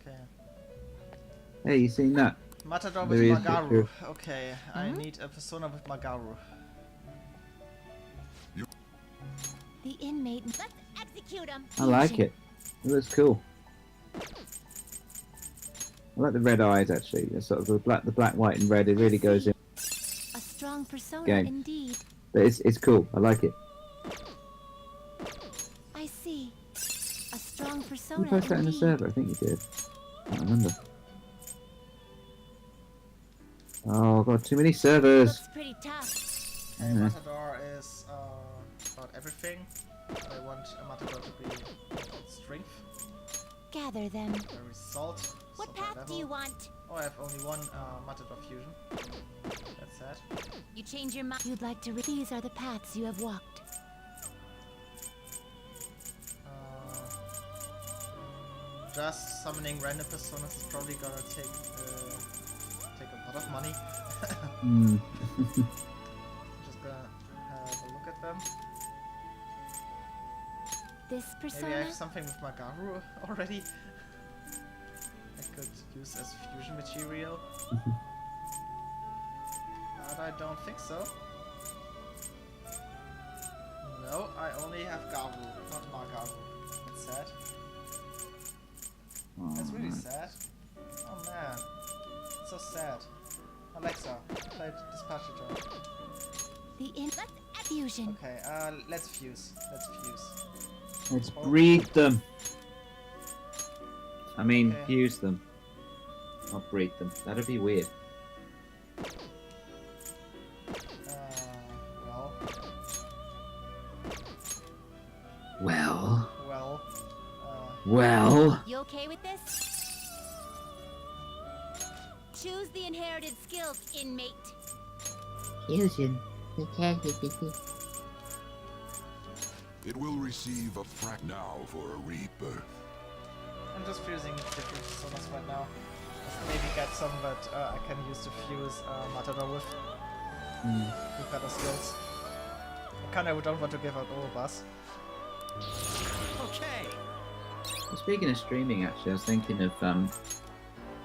Okay. Hey, you seen that? Matador with There is Magaru. picture. Okay, I need a Persona with Magaru. The inmate. Let's execute him. I like it. It looks cool. I like the red eyes actually. It's sort of the black, white, and red. It really goes in. A strong persona Game. indeed. But it's cool. I like it. I see. A strong Did persona you post that in the indeed. server? I think you did. I can't remember. Oh god, too many servers. Looks pretty tough. Okay, Yeah. Matador is about everything. I want a Matador to be strength, Gather them. the result. What so path level. do you want? Oh, I have only one Matador fusion. That's sad. You change your mind. You'd like to read. These are the paths you have walked. Just summoning random personas is probably gonna take a lot of money. Hmm. Just gonna have a look at them. This Maybe I persona. have something with Magaru already. I could use as fusion material. But I don't think so. No, I only have Garu, not Magaru. That's sad. That's really sad. Oh man. It's so sad. Alexa, play Dispatcher. The in. Let's fusion. Okay, let's fuse. Let's fuse. Let's breed them. I mean, Okay. fuse them. Not breed them. That'd be weird. Well. Well. Well. Well. You okay with this? Choose the inherited skills, inmate. Fusion. It will receive a frac now for a rebirth. I'm just fusing different personas right now. Maybe get some that I can use to fuse Matador with. With better skills. I kinda don't want to give out all of us. Okay. Well, speaking of streaming, actually, I was thinking of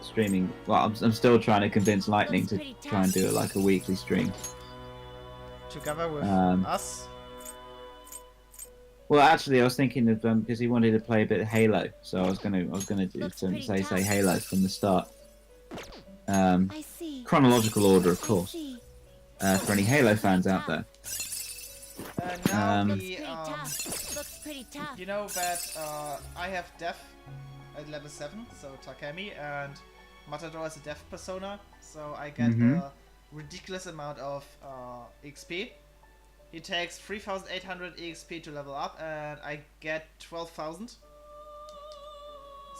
streaming. Well, I'm still trying to convince Lightning to try and do it like a weekly stream. Together with us. Well, actually, I was thinking of because he wanted to play a bit of Halo, so I was gonna do Looks some pretty say tough. Halo from the start. I see. Chronological order, of I course, see. for any Halo fans out there. Now Looks the, pretty tough. Looks pretty tough. you know that I have Death at level 7, so Takemi, and Matador is a Death persona, so I get a ridiculous amount of XP. He takes 3,800 EXP to level up, and I get 12,000.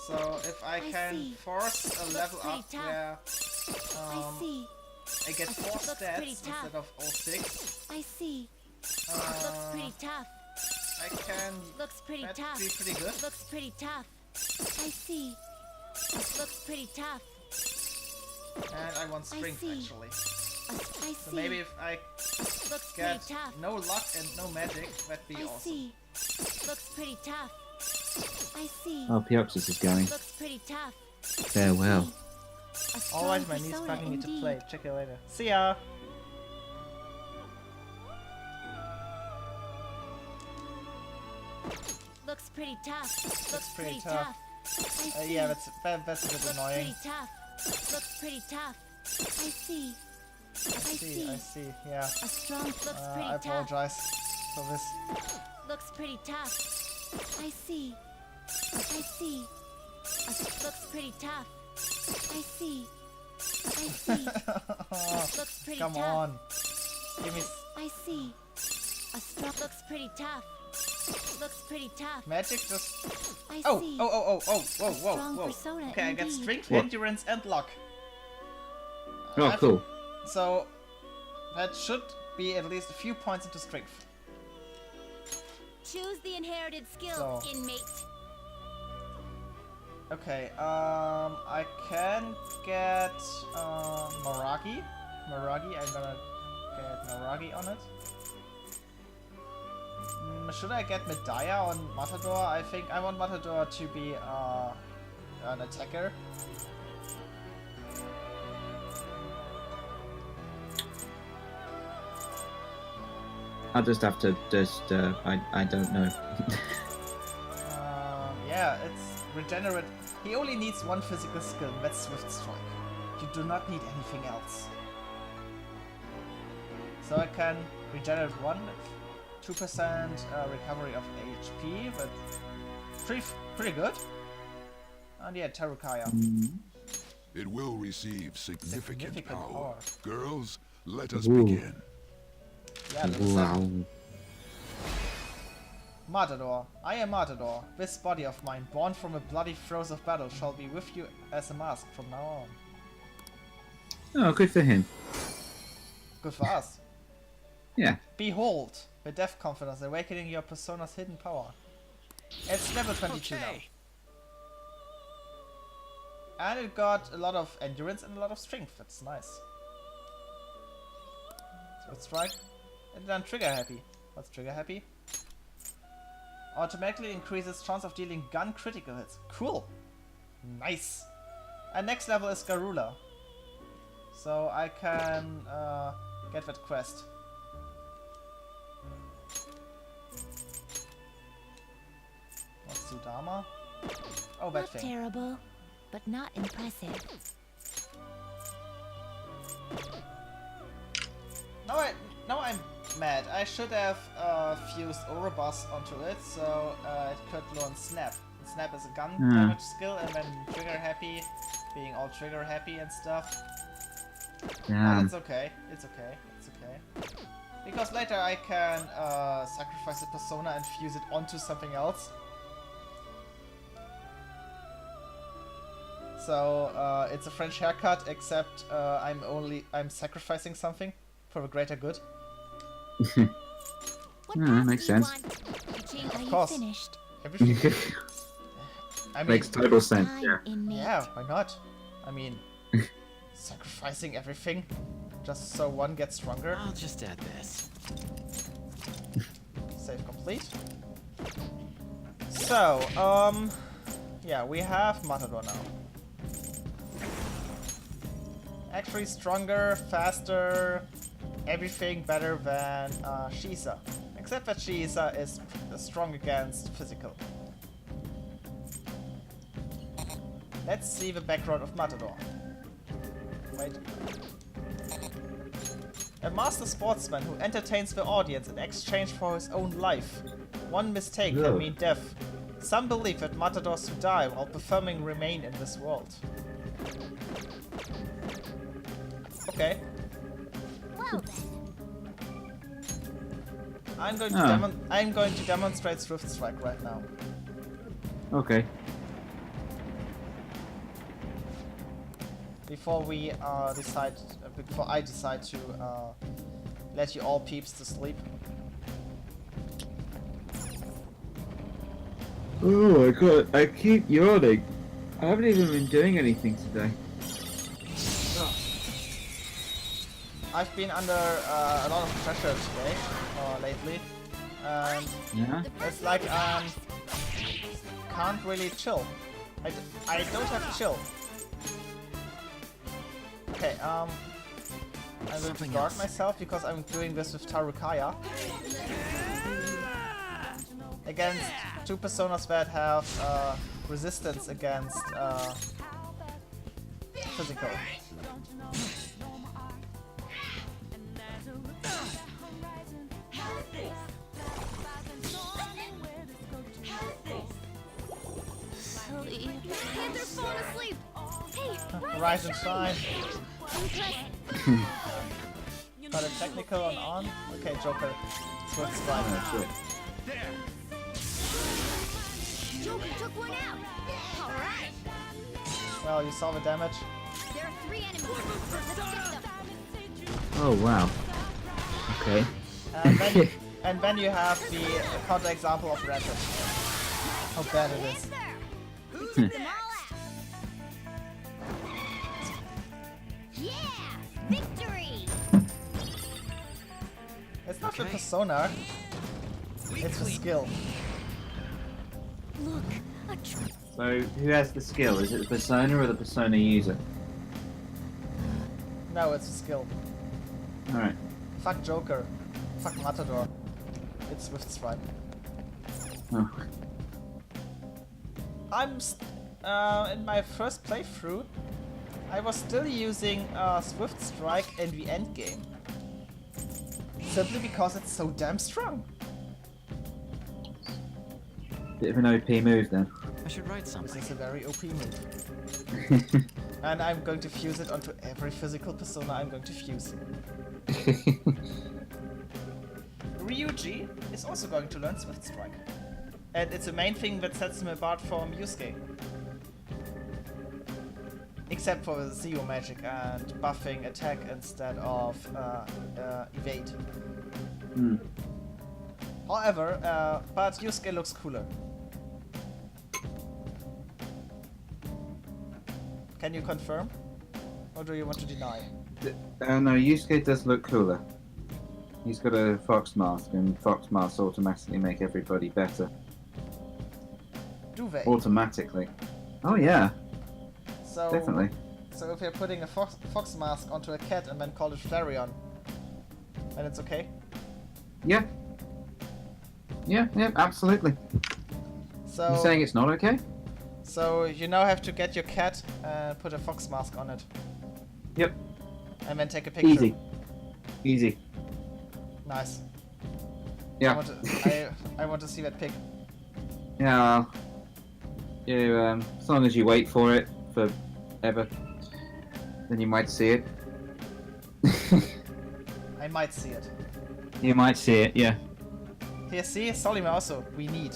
So if I I can see. force a level pretty up tough. where I see. I get 4 Looks pretty stats tough. instead of all 6, I see. Looks pretty tough. I can. Looks pretty That'd tough. be pretty good. Looks pretty tough. I see. Looks pretty tough. And I want strength see. actually. I So see. maybe if I Looks get pretty tough. no luck and no magic, that'd be I awesome. see. Looks pretty tough. I see. Oh, Pioxus is going. Looks pretty tough. Farewell. A strong Alright, my niece persona bugging me to indeed. play. Check you later. See ya! Looks pretty tough. Looks pretty pretty tough. tough. I see. Yeah, that's a bit Looks annoying. pretty tough. Looks pretty tough. I see. I see. I see, yeah. A strong looks pretty I tough. apologize for this. Looks pretty tough. I see. I see. Looks pretty tough. I see. I see. Looks pretty Come tough. on. Give me I see. A strong looks pretty tough. Looks pretty tough. magic just. I Oh, see. whoa, strong whoa. persona Okay, I get indeed. strength, What? endurance, and luck. Oh, I've- cool. So that should be at least a few points into strength. Choose the inherited skill, So. inmate. Okay, I can get Maragi. Maragi, I'm gonna get Maragi on it. Should I get Medaya on Matador? I think I want Matador to be an attacker. I'll just have to I don't know. Yeah, it's regenerate. He only needs one physical skill, and that's Swift Strike. You do not need anything else. So I can regenerate 2% recovery of HP, but pretty good. And yeah, Terukaya. It will receive significant, Significant power. power. Girls, let us Ooh. begin. Yeah, level 7. Wow. Matador. I am Matador. This body of mine, born from a bloody throes of battle, shall be with you as a mask from now on. Oh, good for him. Good for us. Yeah. Behold, the Death Confidence, awakening your persona's hidden power. It's level 22 now. Okay. And it got a lot of endurance and a lot of strength. That's nice. So strike. And then trigger happy. What's trigger happy? Automatically increases chance of dealing gun critical hits. Cool. Nice. And next level is Garula. So I can get that quest. What's Sudama? Oh, that Not thing. terrible, but not impressive. Now I'm mad. I should have fused Ouroboros onto it, so it could learn Snap. And Snap is a gun damage skill, and then trigger happy, being all trigger happy and stuff. But Damn. it's okay. It's okay. It's okay. Because later I can sacrifice a persona and fuse it onto something else. So it's a French haircut, except I'm sacrificing something for the greater good. What Yeah, path makes do you sense. want? You changed how you course. finished. Everything. I mean, Makes total sense. Fine, Yeah. inmate. yeah, why not? I mean, sacrificing everything just so one gets stronger. I'll just add this. Save complete. So, yeah, we have Matador now. Actually stronger, faster, everything better than Shisa. Except that Shisa is strong against physical. Let's see the background of Matador. Wait. A master sportsman who entertains the audience in exchange for his own life. One mistake can Ugh. mean death. Some believe that matadors who die while performing remain in this world. Okay. Well then. I'm going to demonstrate Swift Strike right now. Okay. Before we before I decide to let you all peeps to sleep. Oh my god, I keep yawning. I haven't even been doing anything today. I've been under a lot of pressure today, or lately, and Yeah? it's like can't really chill. I don't have to chill. Okay, I'm going to guard myself because I'm doing this with Tarukaya. Against two personas that have resistance against physical. Silly. Kids are falling asleep. Hey, Rise and shine. Got a technical on. Okay, Joker. Swift Strike. Oh, shit. Joker took one out. All right. Well, you saw the damage. There are 3 enemies. Let's get them. Oh wow. Okay. And then you have the counter example of Rapid. How bad it is. There. We took them all out. Yeah, victory. It's not the persona, it's the skill. Look, a So who has the skill? Is it the persona or the persona user? No, it's the skill. Alright. Fuck Joker. Fuck Matador. It's Swift Strike. Oh. In my first playthrough, I was still using Swift Strike in the end game. Simply because it's so damn strong. Bit of an OP move then. I should write This something. is a very OP move. And I'm going to fuse it onto every physical persona I'm going to fuse. Ryuji is also going to learn Swift Strike. And it's the main thing that sets him apart from Yusuke. Except for the Zero magic and buffing attack instead of evade. Hmm. However, but Yusuke looks cooler. Can you confirm? Or do you want to deny? No, Yusuke does look cooler. He's got a fox mask, and fox masks automatically make everybody better. Do they? Automatically. Oh yeah, So, definitely. So if you're putting a fox mask onto a cat and then call it Flareon, then it's okay? Yeah. Yeah, absolutely. So, You're saying it's not okay? so you now have to get your cat and put a fox mask on it. Yep. And then take a picture. Easy. Easy. Nice. Yeah. I want to see that pic. Yeah. You, as long as you wait for it forever, then you might see it. I might see it. You might see it, yeah. Here, see, Solima also. We need.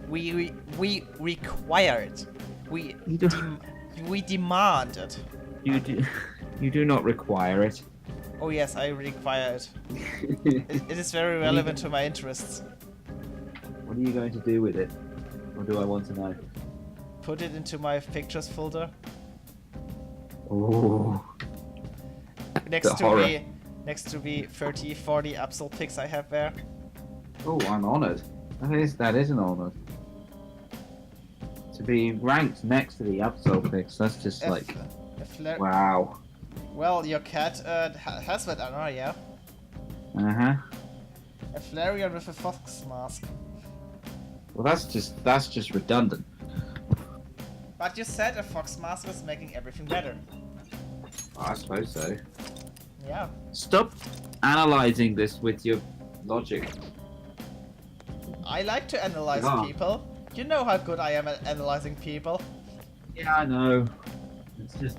We require it. We You do- we demand it. You do not require it. Oh yes, I require it. It is very relevant to my interests. What are you going to do with it? Or do I want to know? Put it into my pictures folder Oh. next The to horror. the next to the 30, 40 Absol pics I have there. Oh, I'm honoured. That is an honour. To be ranked next to the Absol picks, that's just If- like, if Fla- wow. Well, your cat has that honor, yeah. Uh-huh. A Flareon with a fox mask. Well, that's just redundant. But you said a fox mask was making everything better. I suppose so. Yeah. Stop analysing this with your logic. I like to analyze Yeah. people. You know how good I am at analyzing people. Yeah, I know. It's just...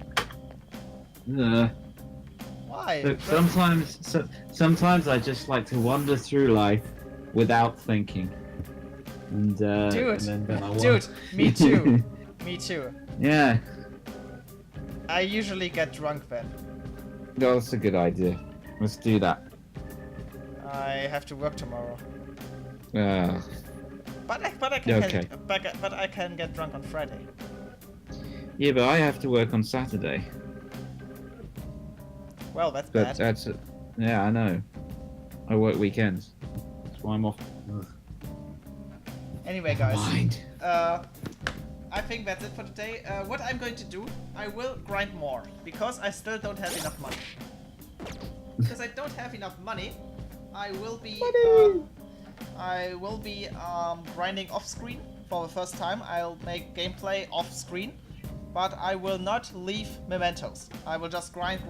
Why? Look, sometimes I just like to wander through life without thinking. And, Dude, and then I dude, me too. Me too. Yeah. I usually get drunk then. No, that's a good idea. Let's do that. I have to work tomorrow. But I can Okay. but I can get drunk on Friday. Yeah, but I have to work on Saturday. Well, that's But bad. that's yeah, I know. I work weekends. That's why I'm off. Anyway, guys, Mind. I think that's it for today. What I'm going to do, I will grind more because I still don't have enough money. Because I don't have enough money, I will be grinding off screen for the first time. I'll make gameplay off screen, but I will not leave Mementos. I will just grind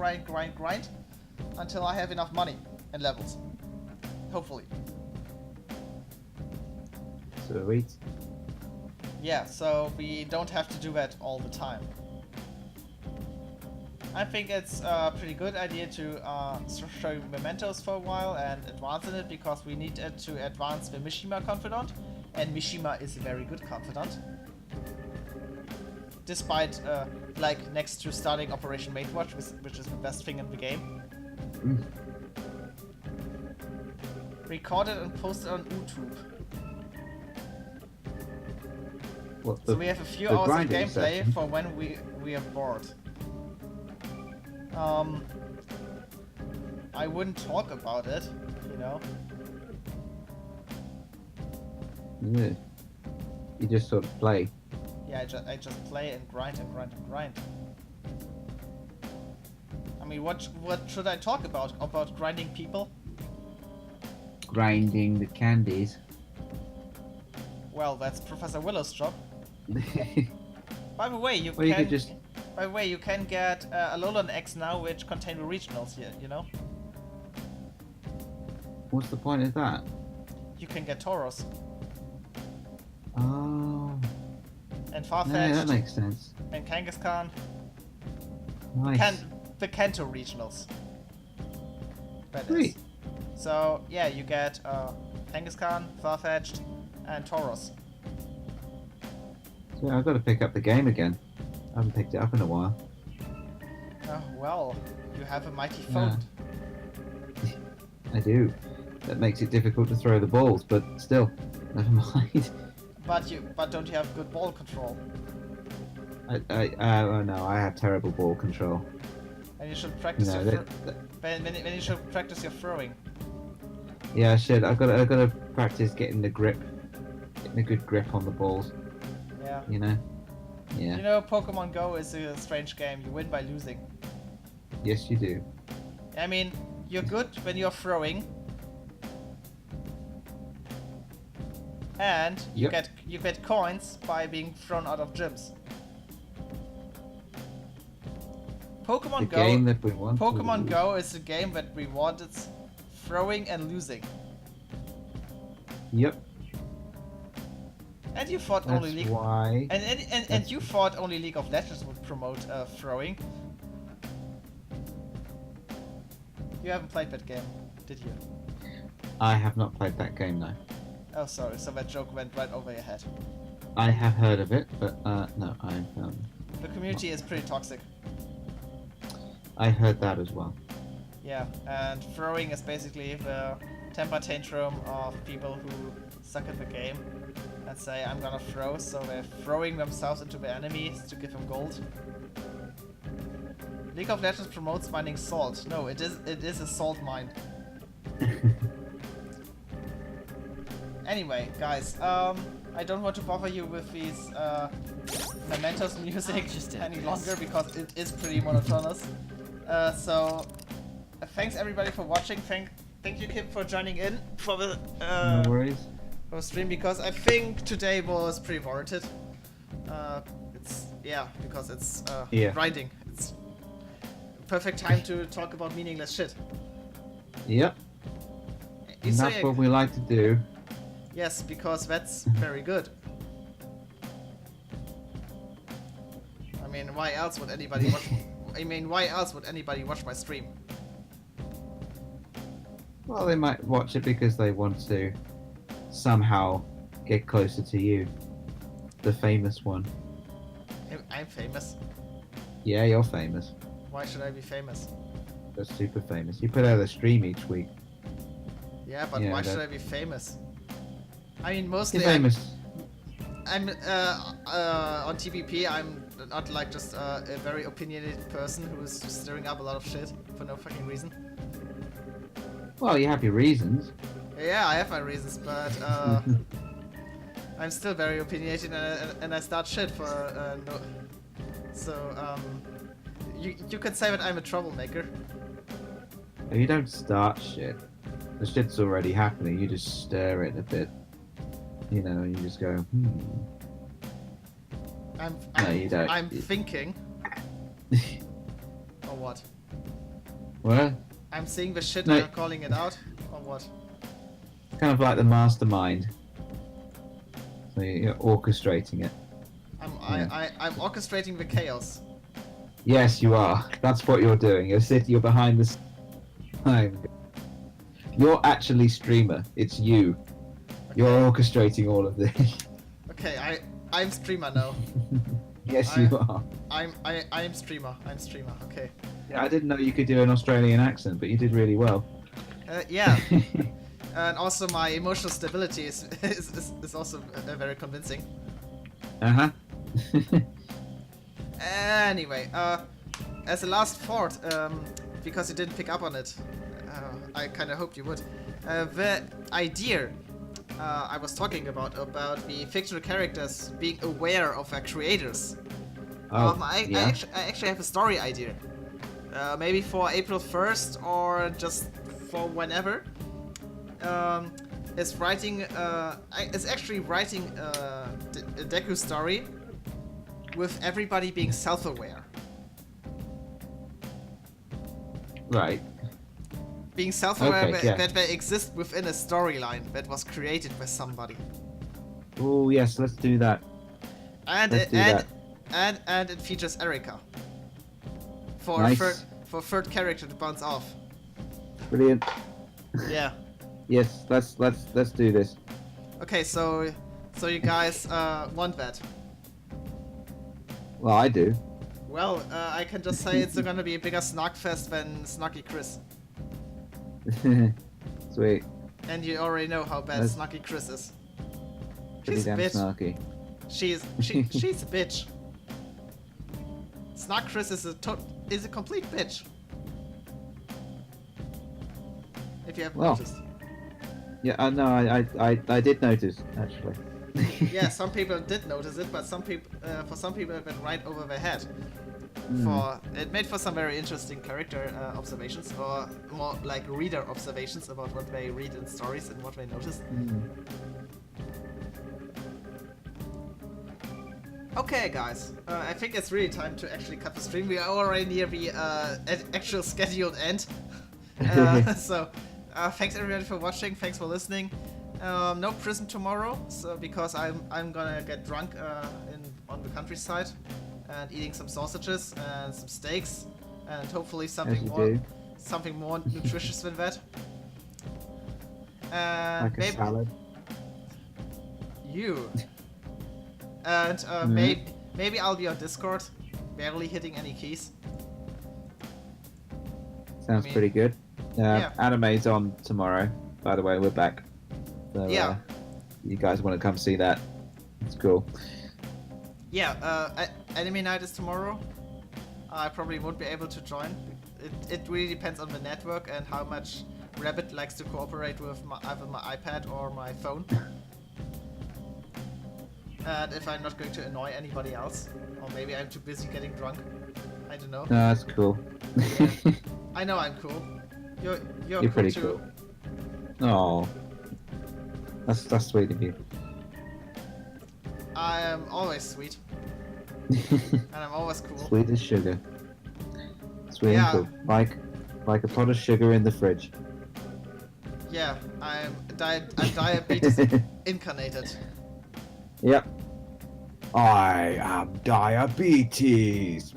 until I have enough money and levels. Hopefully. Sweet. Yeah, so we don't have to do that all the time. I think it's a pretty good idea to show you Mementos for a while and advance in it, because we need it to advance the Mishima Confidant, and Mishima is a very good Confidant. Despite, like, next to starting Operation Matewatch, which is the best thing in the game. Recorded and posted on YouTube. What, So we have a few the hours of grinding gameplay session? for when we are bored. I wouldn't talk about it, you know. Yeah. You just sort of play. Yeah, I just play and grind and grind and grind. I mean, what should I talk about? About grinding people? Grinding the candies. Well, that's Professor Willow's job. By the way, you Or you can. could just. By the way, you can get a Alolan X now, which contain the regionals here. You know. What's the point of that? You can get Tauros Oh. and Yeah, Farfetch'd that makes sense. and Kangaskhan. Nice. The Kanto regionals. That is. Sweet. So yeah, you get Kangaskhan, Farfetch'd, and Tauros. So I've got to pick up the game again. I haven't picked it up in a while. Oh well, you have a mighty phone. I do. That makes it difficult to throw the balls, but still, never mind. But don't you have good ball control? Oh no, I have terrible ball control. And you should practice No, your then you should practice your throwing. Yeah, I should. I've got to practice getting a good grip on the balls. Yeah. You know. Yeah. You know, Pokemon Go is a strange game. You win by losing. Yes, you do. I mean, you're good when you're throwing, and you Yep. get coins by being thrown out of gyms. Pokemon The Go. game that we want. to Pokemon lose. Go is a game that rewarded throwing and losing. Yep. And you thought That's only League. why. And you thought only League of Legends would promote throwing. You haven't played that game, did you? I have not played that game though. Oh, sorry. So that joke went right over your head. I have heard of it, but no, The community is pretty toxic. I heard that as well. Yeah, and throwing is basically the temper tantrum of people who suck at the game and say, I'm gonna throw, so they're throwing themselves into the enemies to give them gold. League of Legends promotes mining salt. No, it is a salt mine. Anyway, guys, I don't want to bother you with these Mementos music Just a any mess. longer because it is pretty monotonous. So thanks everybody for watching. Thank you, Kim, for joining in for the No worries. for the stream, because I think today was pretty warranted. Because it's Yeah. grinding. It's perfect time to talk about meaningless shit. Yep. And So, that's what we like to do. yes, because that's very good. I mean, why else would anybody watch? Why else would anybody watch my stream? Well, they might watch it because they want to somehow get closer to you. The famous one. I'm famous. Yeah, you're famous. Why should I be famous? You're super famous. You put out a stream each week. Yeah, but Yeah, why that- should I be famous? I mean, You're mostly famous. I'm on TPP. I'm not like just a very opinionated person who is just stirring up a lot of shit for no fucking reason. Well, you have your reasons. Yeah, I have my reasons, but I'm still very opinionated, and I start shit for no. So you could say that I'm a troublemaker. You don't start shit. The shit's already happening. You just stir it a bit. You know, and you just go, No, you don't. I'm thinking. Or what? What? I'm seeing the shit No. and I'm calling it out, or what? Kind of like the mastermind. So you're orchestrating it. I'm orchestrating the chaos. Yes, you are. That's what you're doing. You're behind the time. You're actually streamer. It's you. You're orchestrating all of this. Okay, I'm streamer now. Yes, you are. I'm streamer. I'm streamer. Okay. Yeah, I didn't know you could do an Australian accent, but you did really well. Yeah. And also my emotional stability is also very convincing. Uh-huh. Anyway, as a last thought, because you didn't pick up on it, I kind of hoped you would. The idea I was talking about the fictional characters being aware of their creators. I actually have a story idea. Maybe for April 1st or just for whenever. It's actually writing a Deku story with everybody being self-aware. Right. Being self-aware Okay, yeah. that they exist within a storyline that was created by somebody. Oh yes, let's do that. And Let's do that. and it features Erika. For Nice. for third character to bounce off. Brilliant. Yeah. Yes, let's do this. Okay, so you guys want that? Well, I do. Well, I can just say it's gonna be a bigger Snarkfest than Snarky Chris. Sweet. And you already know how bad That's Snarky Chris is. Pretty She's a damn bitch. snarky. She's a bitch. Snark Chris is a complete bitch. If you haven't Well. noticed. Yeah, no, I did notice actually. Yeah, some people did notice it, but for some people it went right over their head. It made for some very interesting character observations, or more like reader observations about what they read in stories and what they notice. Okay, guys, I think it's really time to actually cut the stream. We are already near the actual scheduled end. So, thanks everybody for watching. Thanks for listening. No prison tomorrow, so because I'm gonna get drunk on the countryside and eating some sausages and some steaks and hopefully something more nutritious than that. Like a maybe salad. you. And maybe I'll be on Discord, barely hitting any keys. Sounds pretty good. Yeah. Anime's on tomorrow. By the way, we're back. So, Yeah. You guys want to come see that? It's cool. Yeah, anime night is tomorrow. I probably won't be able to join. It really depends on the network and how much Rabbit likes to cooperate with either my iPad or my phone. And if I'm not going to annoy anybody else. Or maybe I'm too busy getting drunk. I don't know. No, that's cool. Yeah. I know I'm cool. You're cool pretty too. cool. Oh, that's sweet of you. I am always sweet. And I'm always cool. Sweet as sugar. Sweet Yeah. and cool. Like a pot of sugar in the fridge. Yeah, I'm diabetes incarnated. Yep. I am diabetes.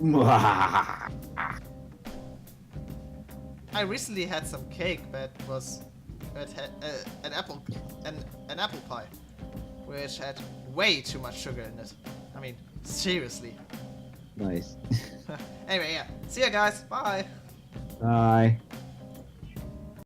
I recently had some cake that had an apple pie, which had way too much sugar in it. I mean, seriously. Nice. Anyway, yeah. See ya, guys. Bye. Bye.